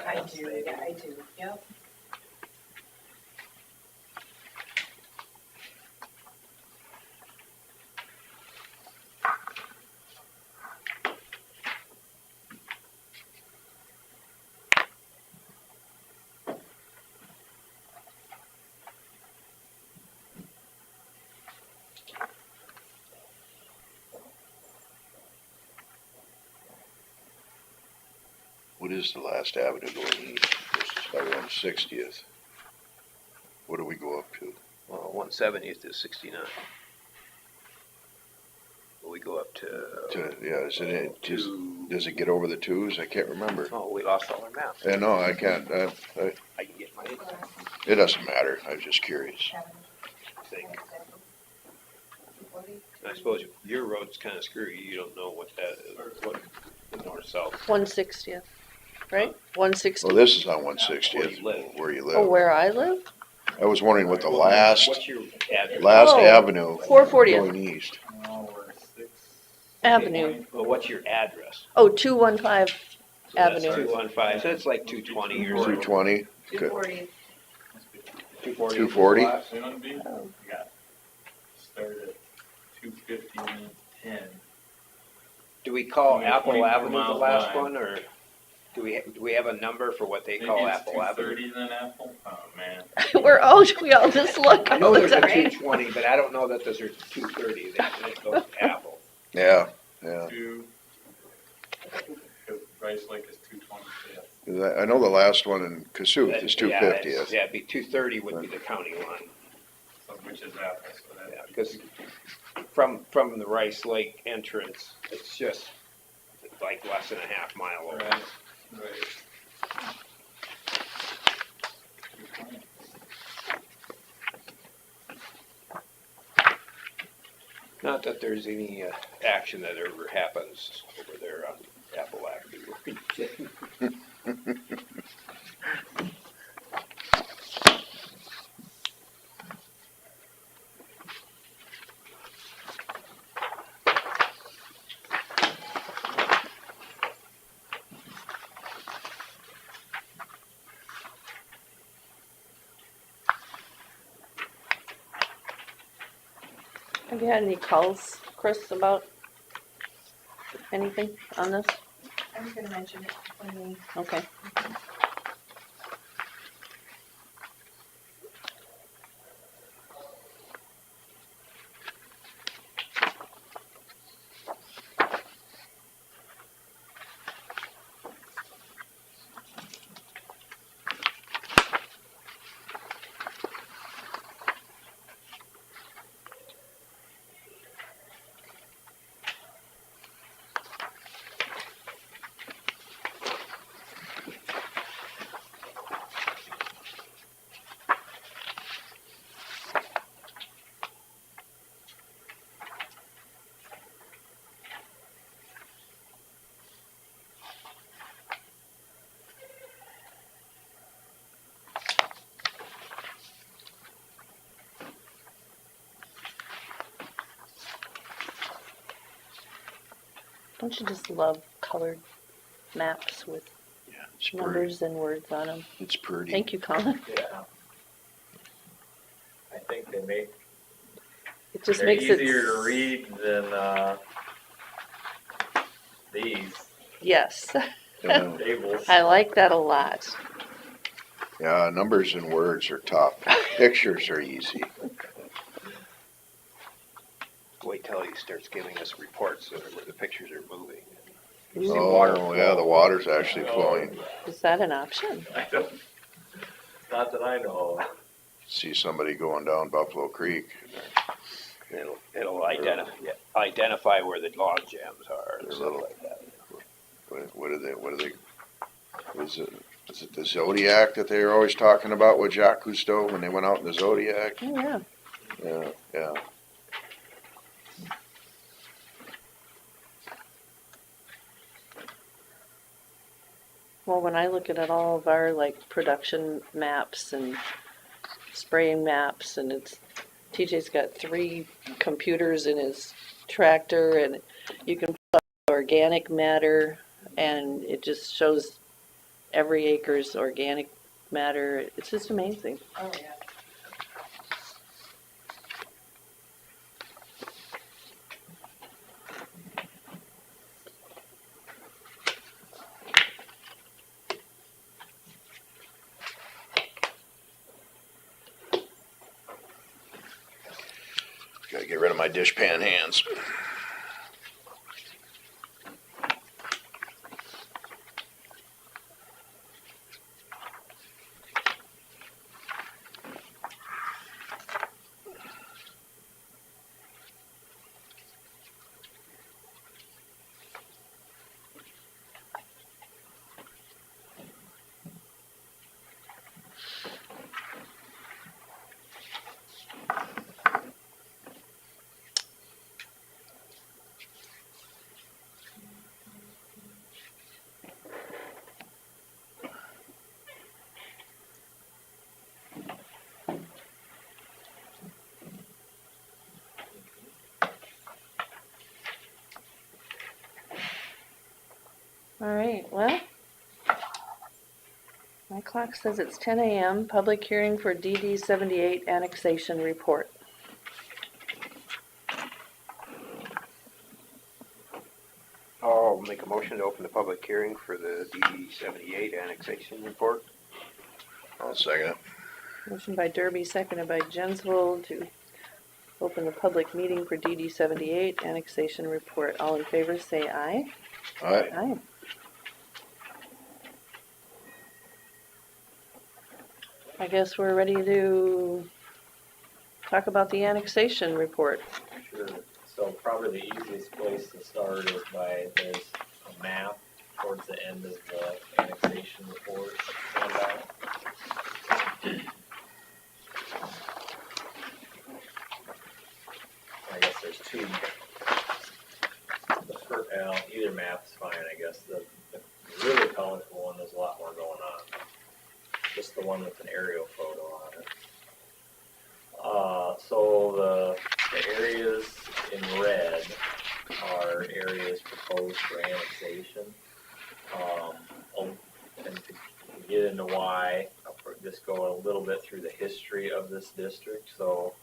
I do, yeah, I do, yep. What is the last avenue going east? This is start on 60th. What do we go up to? Well, 170th is 69. We go up to. Yeah, to. does it get over the twos? I can't remember. Oh, we lost all our maps. Yeah, no, I can't. I can get my It doesn't matter. I was just curious. thing. I suppose your road's kind of screwy. You don't know what that is, what the north-south. 160th, right? 160. Well, this is on 160th, where you live. Oh, where I live? I was wondering what the What's your address? last Oh, avenue 440th going east. We're 6. Avenue. Well, what's your address? Oh, 215 So that's Avenue. 215, so it's like 220 or so. 220. 240. 240. 240? Soon be, we got started at 250 and 10. Do we call 20 Apple 24 Avenue the miles last wide. one, or do we have a number for what they Maybe call it's Apple Avenue? 230 then Apple? Oh, man. We all just look. I know there's a Sorry. 220, but I don't know that there's a 230 that goes to Apple. Yeah. Rice Lake is 220. I know the last one in Cassuth is 250th. Yeah, it'd be 230 would be the county line. So which is Apple, so that. Yeah, because from the Rice Lake entrance, it's just like less than a half mile away. Right. Not that there's any action that ever happens over there on Apple Avenue. Have you had any calls, Chris, about anything on this? I was gonna mention it when we, Okay. Don't you just love colored maps with Yeah, it's pretty. numbers and words on them? It's pretty. Thank you, Colin. Yeah. I think they make, It just they're makes it. easier to read than, these Yes, Yeah, tables. I like that a lot. yeah, numbers and words are tough. Pictures are easy. Wait till he starts giving us reports of where the pictures are moving. Oh, yeah, the water's actually flowing. Is that an option? I don't, not that I know of. See somebody going down Buffalo Creek. It'll identify where the log jams are and They're stuff little- like that. What are they, is it the Zodiac that they were always talking about with Jacques Cousteau when they went out in the Zodiac? Oh, yeah. Yeah. Well, when I look at all of our like production maps and spraying maps, and TJ's got 3 computers in his tractor, and you can put organic matter, and it just shows every acre's organic matter. It's just amazing. oh yeah. Gotta get rid of my dishpan hands. All right, well, my clock says it's 10 a.m., public hearing for DD 78 annexation report. I'll make a motion to open the public hearing for the DD 78 annexation report. I'll second it. Motion by Derby, seconded by Jensvold to open the public meeting for DD 78 annexation report. All in favor, say aye. Alright, Aye. I guess we're ready to talk about the annexation report. Sure. So probably the easiest place to start is there's a map towards the end of the annexation report handout. I guess there's two. The first, either map's fine, I guess. The really colorful one, there's a lot more going on. Just the one with an aerial photo on it. So the areas in red are areas proposed for annexation. And to get into why, I'll just go a little bit through the history of this district. So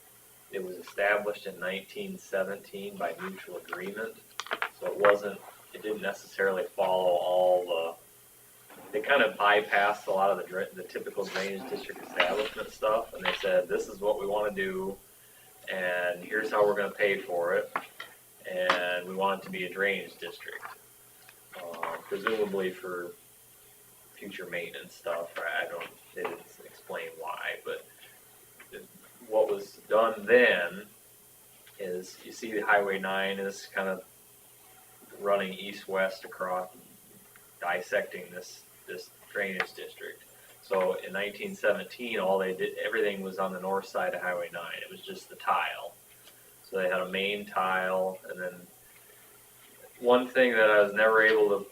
it was established in 1917 by mutual agreement. So it didn't necessarily follow all they kind of bypassed a lot of the typical drainage district establishment stuff, and they said, this is what we want to do, and here's how we're going to pay for it, and we want it to be a drainage district, presumably for future maintenance stuff. They didn't explain why, but what was done then is, you see the Highway 9 is kind of running east-west across, dissecting this drainage district. So in 1917, everything was on the north side of Highway 9. It was just the tile. So they had a main tile, and then one thing that I was never able to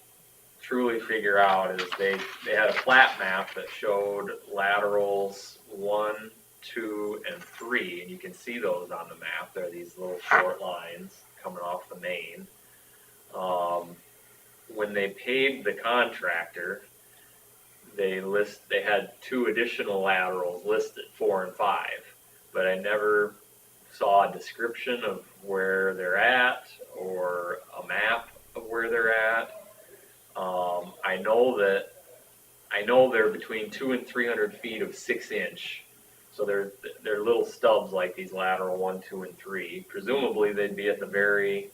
truly figure out is they had a flat map that showed laterals 1, 2, and 3, and you can see those on the map. They're these little short lines coming off the main. When they paid the contractor, they had 2 additional laterals listed, 4 and 5, but I never saw a description of where they're at or a map of where they're at. I know they're between 200 and 300 feet of 6-inch, so they're little stubs like these lateral 1, 2, and 3. Presumably they'd be at the very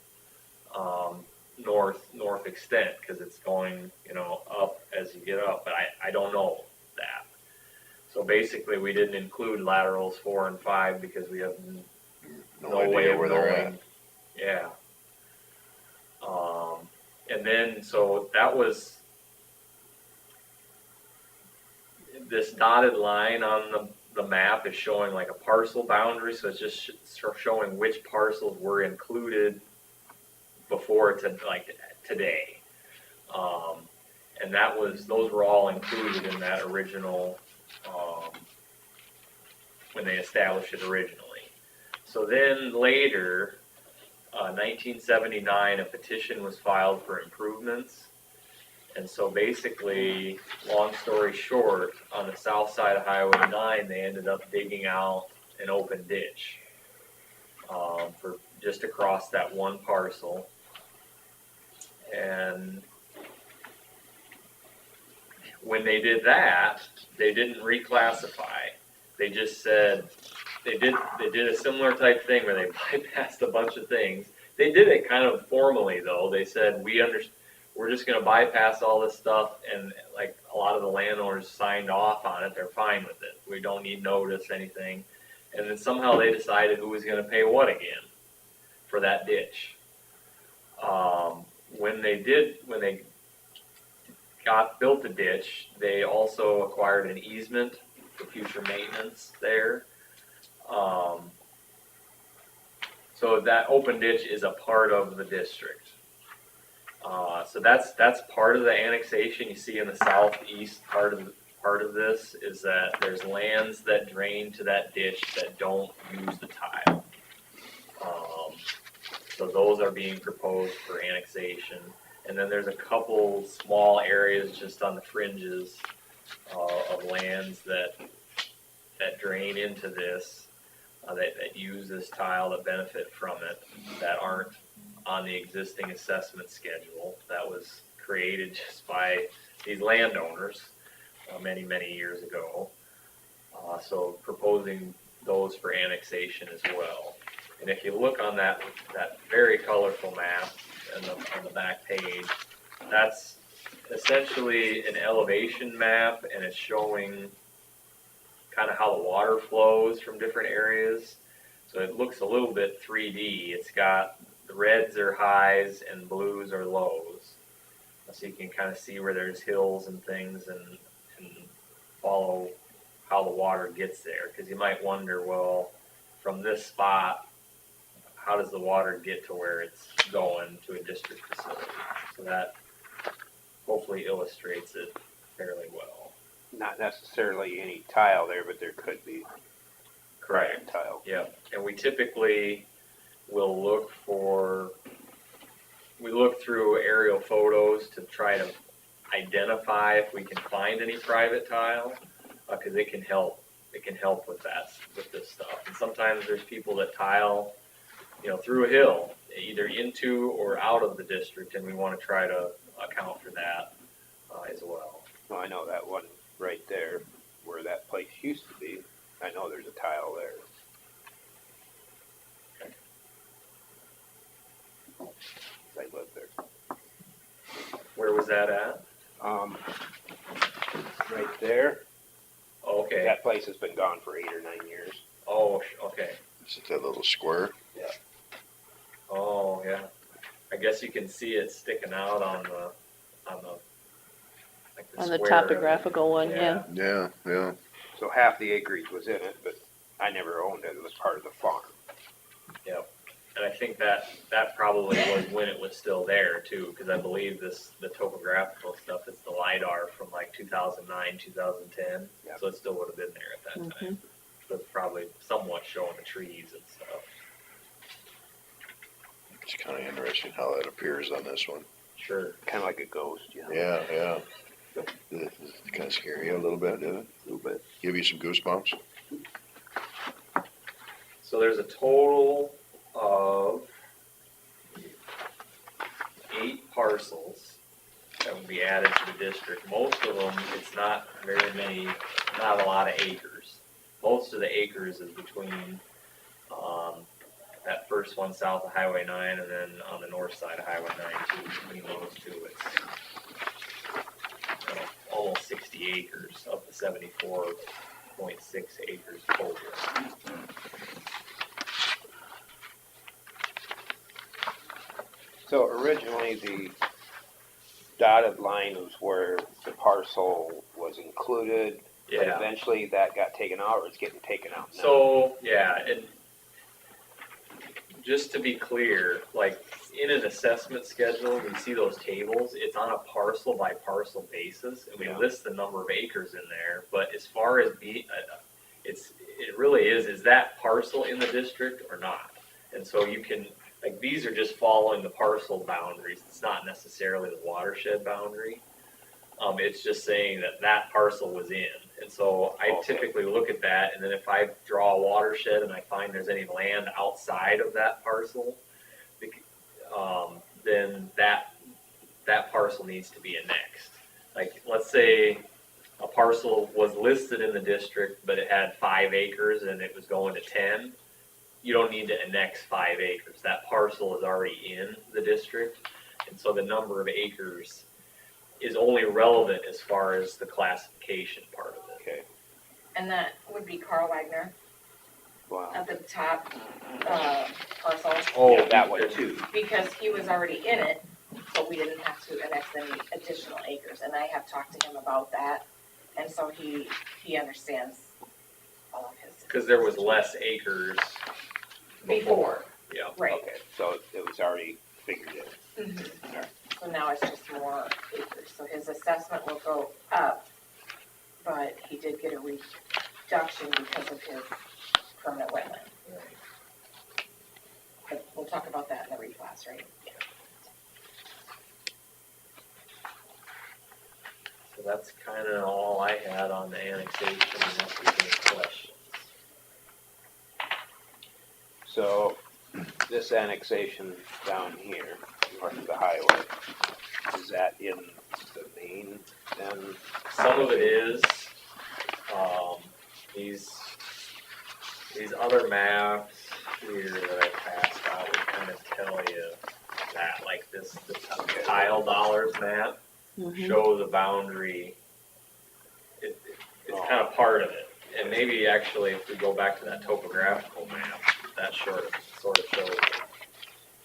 north extent, because it's going up as you get up, but I don't know that. So basically we didn't include laterals 4 and 5 because we have no way of where they're at. knowing. Yeah. And then so that was this dotted line on the map is showing like a parcel boundary, so it's just showing which parcels were included before today, and those were all included in that original when they established it originally. So then later, 1979, a petition was filed for improvements, and so basically, long story short, on the south side of Highway 9, they ended up digging out an open ditch for just across that one parcel. And when they did that, they didn't reclassify. They just said they did a similar type thing where they bypassed a bunch of things. They did it kind of formally though. They said we're just going to bypass all this stuff, and like a lot of the landowners signed off on it. They're fine with it. We don't need notice, anything. And then somehow they decided who was going to pay what again for that ditch. When they built the ditch, they also acquired an easement for future maintenance there. So that open ditch is a part of the district. So that's part of the annexation. You see in the southeast part of this is that there's lands that drain to that ditch that don't use the tile. So those are being proposed for annexation. And then there's a couple small areas just on the fringes of lands that drain into this, that use this tile, that benefit from it, that aren't on the existing assessment schedule. That was created just by these landowners many, many years ago. So proposing those for annexation as well. And if you look on that very colorful map on the back page, that's essentially an elevation map, and it's showing kind of how the water flows from different areas. So it looks a little bit 3D. It's got the reds are highs and blues are lows. So you can kind of see where there's hills and things and follow how the water gets there. Because you might wonder, well, from this spot, how does the water get to where it's going to a district facility? So that hopefully illustrates it fairly well. Not necessarily any tile there, but there could be private tile. Yeah, and we typically will look through aerial photos to try to identify if we can find any private tile, because it can help with this stuff. And sometimes there's people that tile, through a hill, either into or out of the district, and we want to try to account for that as well. Well, I know that one right there, where that place used to be. I know there's a tile there. I lived there. Where was that at? Right there. Okay. That place has been gone for 8 or 9 years. Oh, okay. Is it that little square? Oh, yeah. I guess you can see it sticking out on the the square. topographical one, yeah. Yeah, yeah. So half the acreage was in it, but I never owned it. It was part of the farm. Yep. And I think that probably was when it was still there too, because I believe the topographical stuff is the LiDAR from like 2009, 2010. Yep. So it still would have been there at that time. So it's probably somewhat showing the trees and stuff. It's kind of interesting how that appears on this one. Sure. Kind of like a ghost, Yeah, yeah. It's kind of scary a little bit, didn't it? A little bit. Give you some goosebumps? So there's a total of 8 parcels that would be added to the district. Most of them, it's not very many, not a lot of acres. Most of the acres is between that first one south of Highway 9 and then on the north side of Highway 9 too. Between those two, it's almost 60 acres of the 74.6 acres total. So originally the dotted line was where the parcel was included, but Yeah. eventually that got taken out, or it's getting taken out now. So, yeah, and just to be clear, like in an assessment schedule, we see those tables, it's on a parcel by parcel basis, and we Yeah. list the number of acres in there, but as far as it really is that parcel in the district or not? And so you can, like, these are just following the parcel boundaries, it's not necessarily the watershed boundary. It's just saying that parcel was in. And so I Okay. typically look at that, and then if I draw a watershed and I find there's any land outside of that parcel, then that parcel needs to be annexed. Like, let's say a parcel was listed in the district, but it had 5 acres and it was going to 10. You don't need to annex 5 acres. That parcel is already in the district. And so the number of acres is only relevant as far as the classification part of it. Okay, And that would be Carl Wagner wow. at the top parcel, Yeah, that one too. because he was already in it, so we didn't have to annex any additional acres. And I have talked to him about that, and so he understands all of his. Because there was less acres Before, Yeah. right. Okay, so it was already figured in. Mhm. So now it's just more acres, so his assessment will go up, but he did get a reduction because of his permanent wetland. But we'll talk about that in the reclass, right? So that's kinda all I had on the annexation, unless there's any questions. So, this annexation down here, north of the highway, is that in the main then? Some of it is, these other maps here that I passed out would kind of tell you that, like the tile dollars map Mhm. show the boundary. It's kind of part of it. And maybe actually if we go back to that topographical map, that sort of shows it.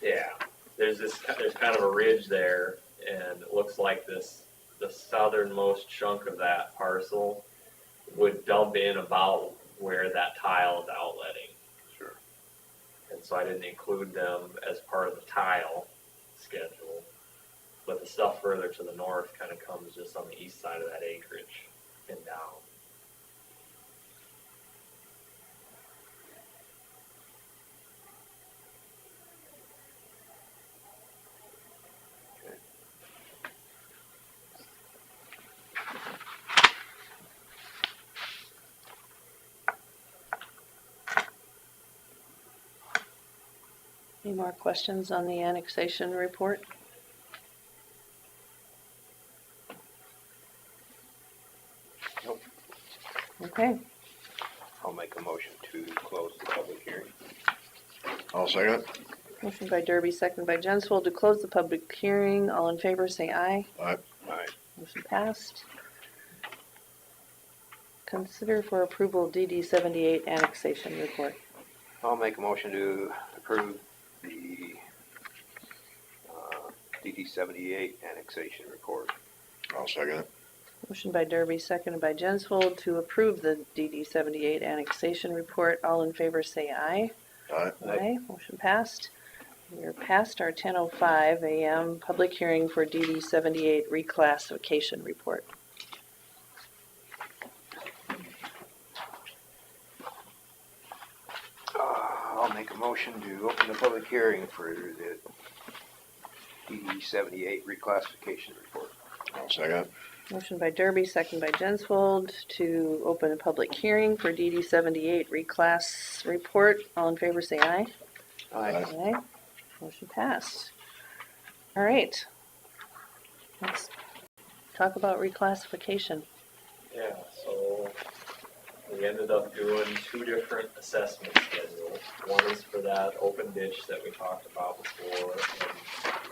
Yeah, there's kind of a ridge there, and it looks like the southernmost chunk of that parcel would dump in about where that tile is outletting. Sure. And so I didn't include them as part of the tile schedule, but the stuff further to the north kind of comes just on the east side of that acreage and down. Any more questions on the annexation report? Nope. Okay, I'll make a motion to close the public hearing. I'll second it. motion by Derby, second by Jensvold to close the public hearing. All in favor, say aye. Aye. Aye. Motion passed. Consider for approval DD 78 annexation report. I'll make a motion to approve the DD 78 annexation report. I'll second it. Motion by Derby, seconded by Jensvold to approve the DD 78 annexation report. All in favor say aye. Aye. Aye. Motion passed. We're past our 10:05 a.m. public hearing for DD 78 reclassification report. I'll make a motion to open the public hearing for the DD 78 reclassification report. I'll second it. Motion by Derby, second by Jensvold to open a public hearing for DD 78 reclass report. All in favor say aye. Aye. Aye. Motion passed. All right. Let's talk about reclassification. Yeah, so we ended up doing two different assessment schedules. One is for that open ditch that we talked about before,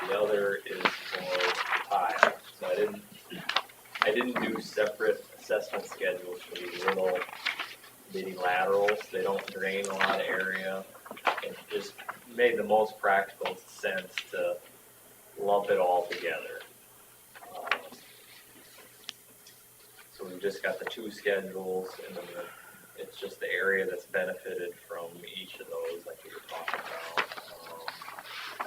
and the other is for tile. So I didn't do separate assessment schedules for these little bitty laterals. They don't drain a lot of area. It just made the most practical sense to lump it all together. So we've just got the two schedules, and then it's just the area that's benefited from each of those, like we were talking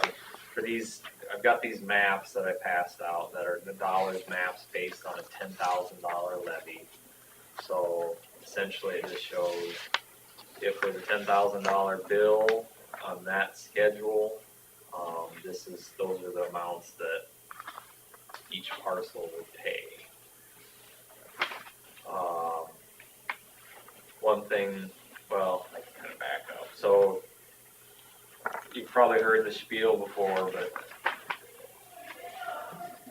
about. For these, I've got these maps that I passed out that are the dollars maps based on a $10,000 levy. So essentially, it just shows if there's a $10,000 bill on that schedule, those are the amounts that each parcel would pay. One thing, well, I can kind of back up. So you've probably heard the spiel before, but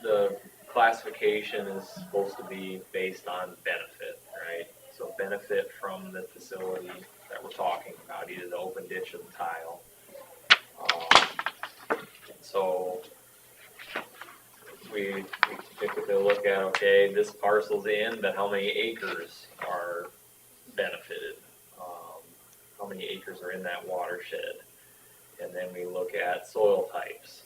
the classification is supposed to be based on benefit, right? So benefit from the facility that we're talking about, either the open ditch or the tile. So we typically look at, okay, this parcel's in, but how many acres are benefited? How many acres are in that watershed? And then we look at soil types.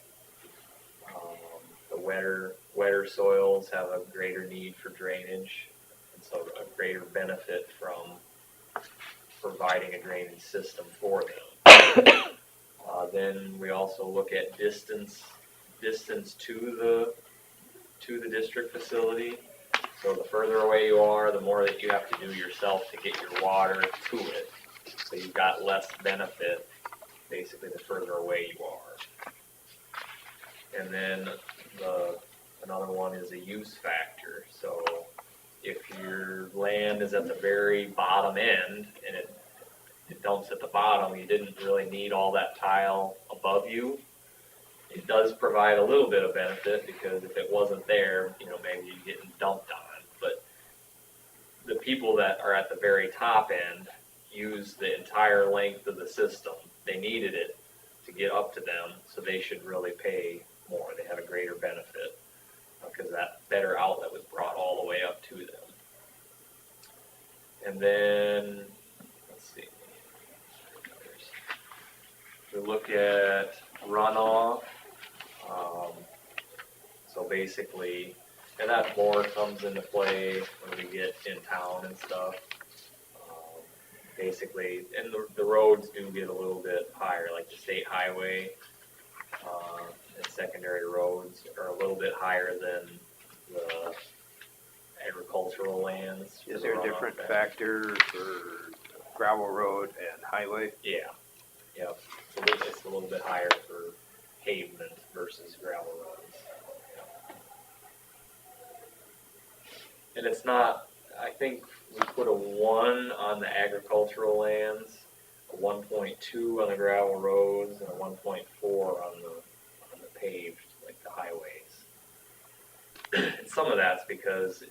The wetter soils have a greater need for drainage, and so a greater benefit from providing a drainage system for them. Then we also look at distance to the district facility. So the further away you are, the more that you have to do yourself to get your water to it. So you've got less benefit, basically, the further away you are. And then another one is a use factor. So if your land is at the very bottom end and it dumps at the bottom, you didn't really need all that tile above you. It does provide a little bit of benefit because if it wasn't there, maybe you're getting dumped on. But the people that are at the very top end use the entire length of the system. They needed it to get up to them, so they should really pay more. They have a greater benefit because that better outlet was brought all the way up to them. And then, let's see. We look at runoff. So basically, and that more comes into play when we get in town and stuff. Basically, and the roads do get a little bit higher, like the state highway and secondary roads are a little bit higher than the agricultural lands. Is there a different factor for gravel road and highway? Yeah, yep. It's a little bit higher for pavement versus gravel roads. And it's not, I think we put a 1 on the agricultural lands, a 1.2 on the gravel roads, and a 1.4 on the paved, like the highways. And some of that's because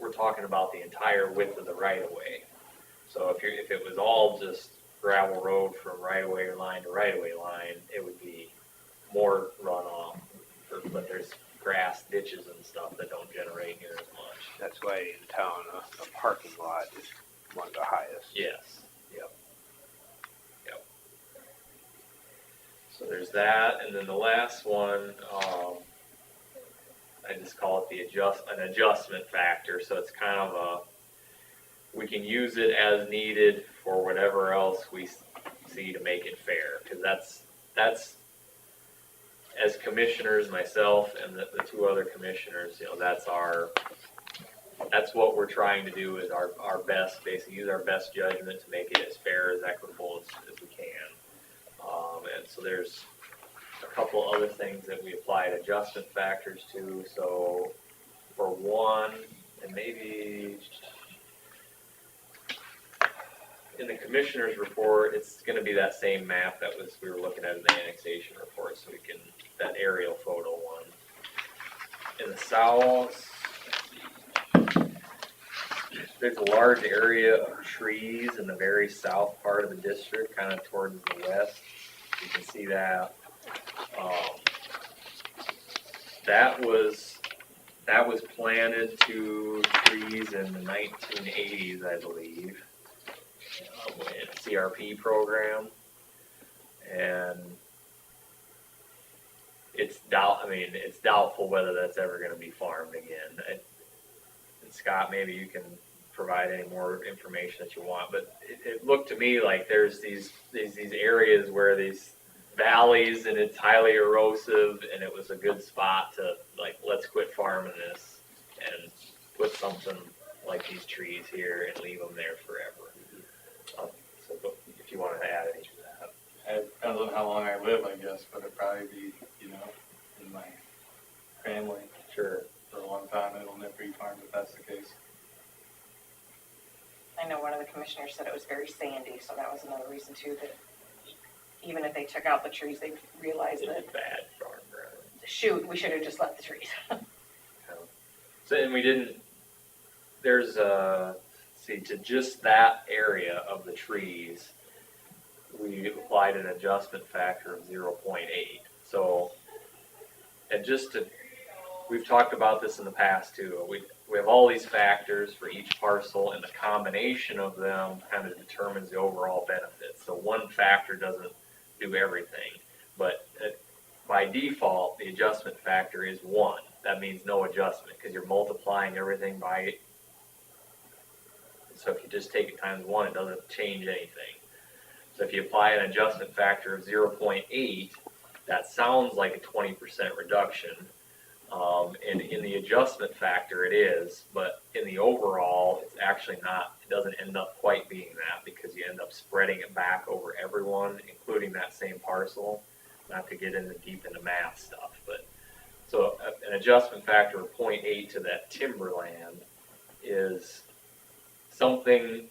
we're talking about the entire width of the right-of-way. So if it was all just gravel road from right-of-way line to right-of-way line, it would be more runoff. But there's grass ditches and stuff that don't generate near as much. That's why in town, a parking lot is one of the highest. Yes. Yep. So there's that, and then the last one, I just call it an adjustment factor. So it's kind of we can use it as needed for whatever else we see to make it fair, because that's as commissioners, myself and the 2 other commissioners, that's what we're trying to do is our best, basically use our best judgment to make it as fair, as equitable as we can. And so there's a couple other things that we applied adjustment factors to. So for one, and maybe in the commissioner's report, it's going to be that same map that we were looking at in the annexation report, so we can, that aerial photo one. In the south, there's a large area of trees in the very south part of the district, kind of towards the west. You can see that. That was planted to trees in the 1980s, I believe, in a CRP program, and it's doubtful whether that's ever going to be farmed again. And Scott, maybe you can provide any more information that you want, but it looked to me like there's these areas where these valleys and it's highly erosive, and it was a good spot to let's quit farming this and put something like these trees here and leave them there forever. So if you want to add any to that. It depends on how long I live, I guess, but it'd probably be, in my family. Sure. For a long time, it'll never be farmed if that's the case. I know one of the commissioners said it was very sandy, so that was another reason too, that even if they took out the trees, they realized that, It's bad farm ground. shoot, we should have just left the trees. So, and we didn't, there's to just that area of the trees, we applied an adjustment factor of 0.8. So, and we've talked about this in the past too. We have all these factors for each parcel, and the combination of them kind of determines the overall benefit. So one factor doesn't do everything, but by default, the adjustment factor is 1. That means no adjustment because you're multiplying everything by it. So if you just take it times 1, it doesn't change anything. So if you apply an adjustment factor of 0.8, that sounds like a 20% reduction. And in the adjustment factor it is, but in the overall, it's actually not, it doesn't end up quite being that because you end up spreading it back over everyone, including that same parcel. Not to get deep into math stuff, but so an adjustment factor of 0.8 to that timberland is something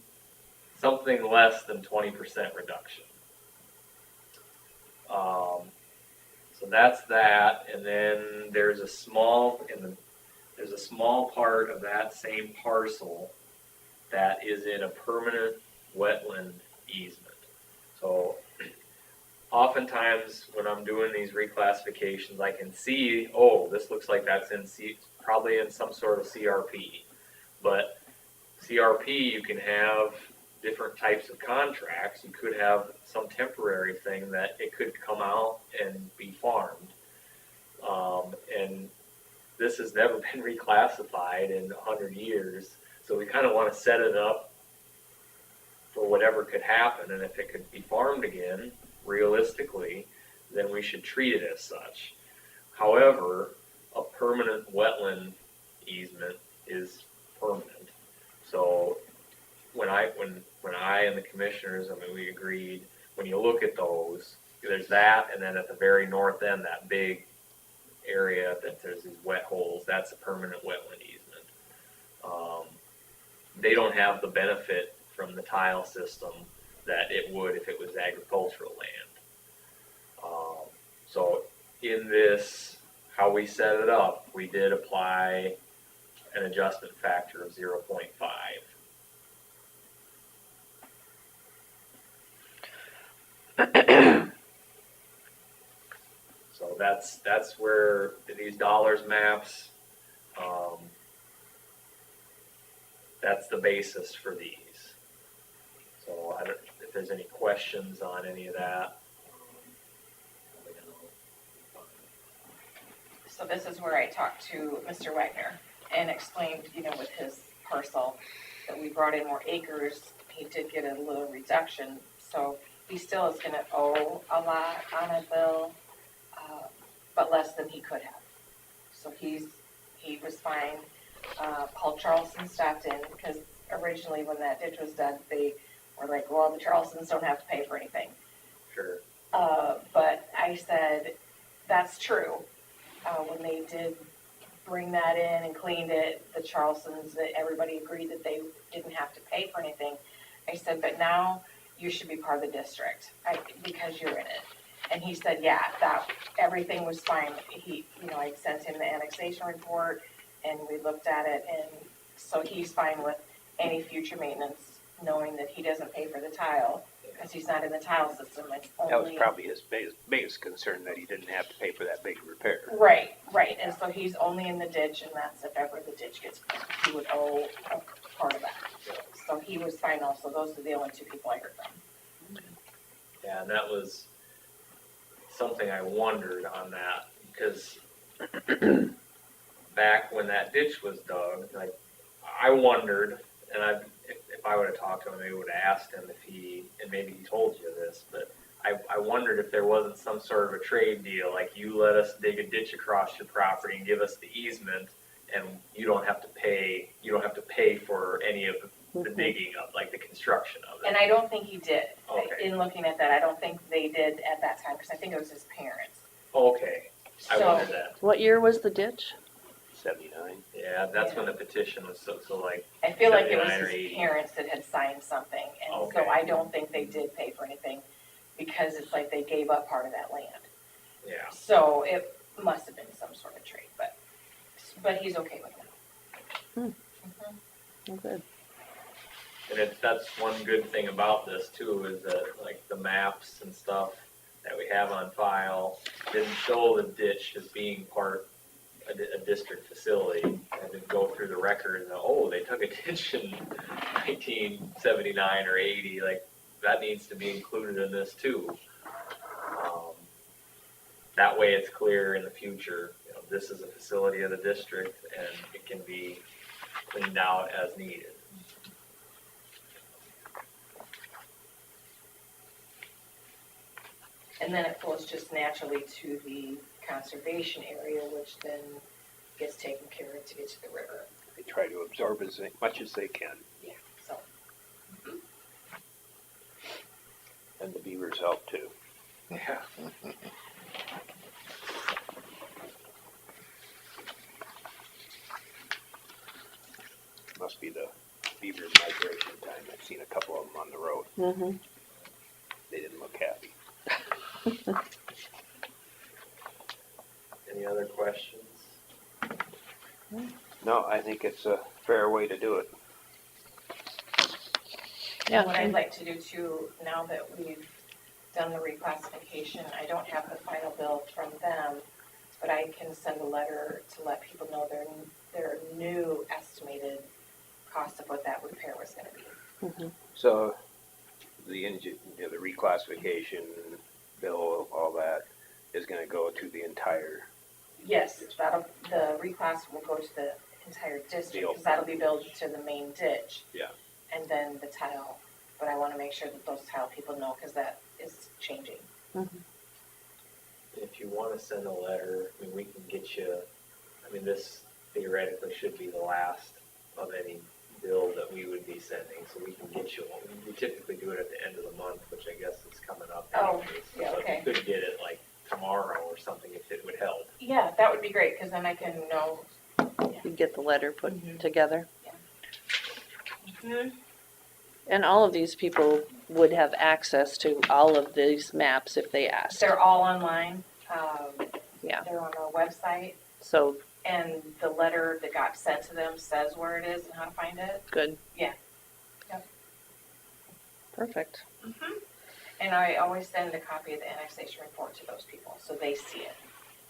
less than 20% reduction. So that's that, and then there's a small part of that same parcel that is in a permanent wetland easement. So oftentimes when I'm doing these reclassifications, I can see, oh, this looks like that's probably in some sort of CRP. But CRP, you can have different types of contracts. You could have some temporary thing that it could come out and be farmed. And this has never been reclassified in 100 years. So we kind of want to set it up for whatever could happen. And if it could be farmed again, realistically, then we should treat it as such. However, a permanent wetland easement is permanent. So when I and the commissioners, I mean, we agreed, when you look at those, there's that, and then at the very north end, that big area that there's these wet holes, that's a permanent wetland easement. They don't have the benefit from the tile system that it would if it was agricultural land. So in this, how we set it up, we did apply an adjustment factor of 0.5. So that's where these dollars maps, that's the basis for these. So I don't, if there's any questions on any of that. So this is where I talked to Mr. Wagner and explained, with his parcel, that we brought in more acres. He did get a little reduction, so he still is gonna owe a lot on a bill, but less than he could have. So he was fine. Paul Charleston stopped in, because originally when that ditch was dug, they were like, well, the Charlestons don't have to pay for anything. Sure. But I said, that's true. When they did bring that in and cleaned it, the Charlestons, that everybody agreed that they didn't have to pay for anything. I said, but now you should be part of the district because you're in it. And he said, yeah, that everything was fine. I sent him the annexation report and we looked at it, and so he's fine with any future maintenance, knowing that he doesn't pay for the tile because he's not in the tile system. It's only, That was probably his biggest concern, that he didn't have to pay for that big repair. Right. And so he's only in the ditch, and that's if ever the ditch gets cleaned. He would owe a part of that. So he was fine also. Those are the only two people I heard from. Yeah, and that was something I wondered on that, because back when that ditch was dug, like, I wondered, and if I would have talked to him, maybe would have asked him if he, and maybe he told you this, but I wondered if there wasn't some sort of a trade deal, like you let us dig a ditch across your property and give us the easement, and you don't have to pay for any of the digging of, like, the construction of it. And I don't think he did. Okay. In looking at that, I don't think they did at that time, because I think it was his parents. Okay, I So- wondered that. What year was the ditch? 79. Yeah, that's when the petition was so like, I feel like it was 79 or his 80. parents that had signed something, and Okay. so I don't think they did pay for anything, because it's like they gave up part of that land. yeah. So it must have been some sort of trade, but he's okay with that. Oh, good. And that's one good thing about this too, is that, like, the maps and stuff that we have on file didn't show the ditch as being a district facility. I didn't go through the record and, oh, they took a ditch in 1979 or 80, like, that needs to be included in this too. That way it's clear in the future, this is a facility of the district and it can be cleaned out as needed. And then it flows just naturally to the conservation area, which then gets taken care of to get to the river. They try to absorb as much as they can, Yeah, so. and the beavers help too. Yeah. Must be the beaver migration time. I've seen a couple of them on the road. Mm-hmm. They didn't look happy. Any other questions? No, I think it's a fair way to do it. Yeah. What I'd like to do too, now that we've done the reclassification, I don't have the final bill from them, but I can send a letter to let people know their new estimated cost of what that repair was gonna be. Mm-hmm. So the the reclassification bill, all that is gonna go to the entire, Yes, the reclass will go to the entire district, Deal. because that'll be billed to the main ditch. Yeah. And then the tile, but I wanna make sure that those tile people know, because that is changing. If you wanna send a letter, I mean, we can get you, I mean, this theoretically should be the last of any bill that we would be sending, so we can get you one. We typically do it at the end of the month, which I guess is coming up Oh, anyways. yeah, So okay. if you could get it like tomorrow or something, if it would help. Yeah, that would be great, because then I can know. You get the letter put together. Mhm. And all of these people would have access to all of these maps if they asked. They're all online. Yeah. They're on our website, So, and the letter that got sent to them says where it is and how to find it. good. Yeah. Yep. Perfect. And I always send a copy of the annexation report to those people, so they see it.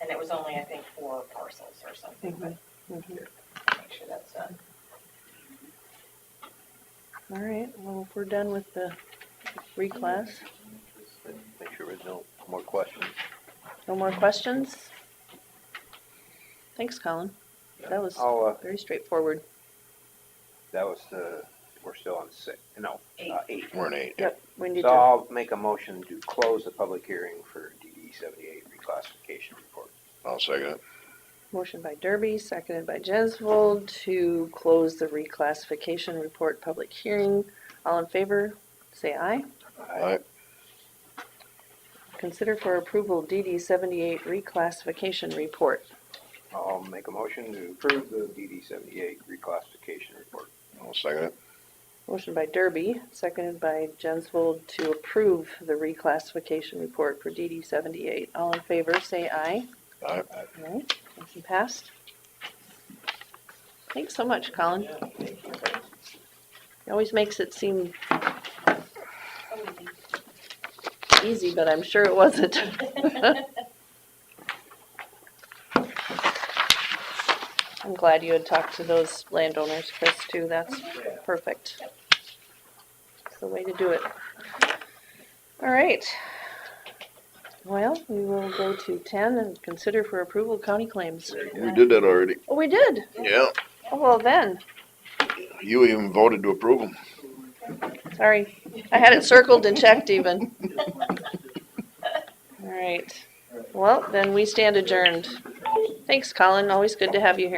And it was only, I think, 4 parcels or something, but make sure that's done. All right, well, if we're done with the reclass, make sure there's no more questions. no more questions? Thanks, Colin. That was very straightforward. That was we're still on 6, no, 8. We're an 8. Yep, we need So to, I'll make a motion to close the public hearing for DD 78 reclassification report. I'll second it. motion by Derby, seconded by Jesvold to close the reclassification report public hearing. All in favor, say aye. Aye. Consider for approval DD 78 reclassification report. I'll make a motion to approve the DD 78 reclassification report. I'll second it. Motion by Derby, seconded by Jesvold to approve the reclassification report for DD 78. All in favor, say aye. Aye. All right, motion passed. Thanks so much, Colin. Yeah, thank you. It always makes it seem easy, but I'm sure it wasn't. I'm glad you had talked to those landowners, Chris, too. That's perfect. It's the way to do it. All right. Well, we will go to 10 and consider for approval county claims. We did that already. Oh, we did? Yeah. Oh, well then. You even voted to approve them. Sorry. I had it circled and checked even. All right. Well, then we stand adjourned. Thanks, Colin. Always good to have you here.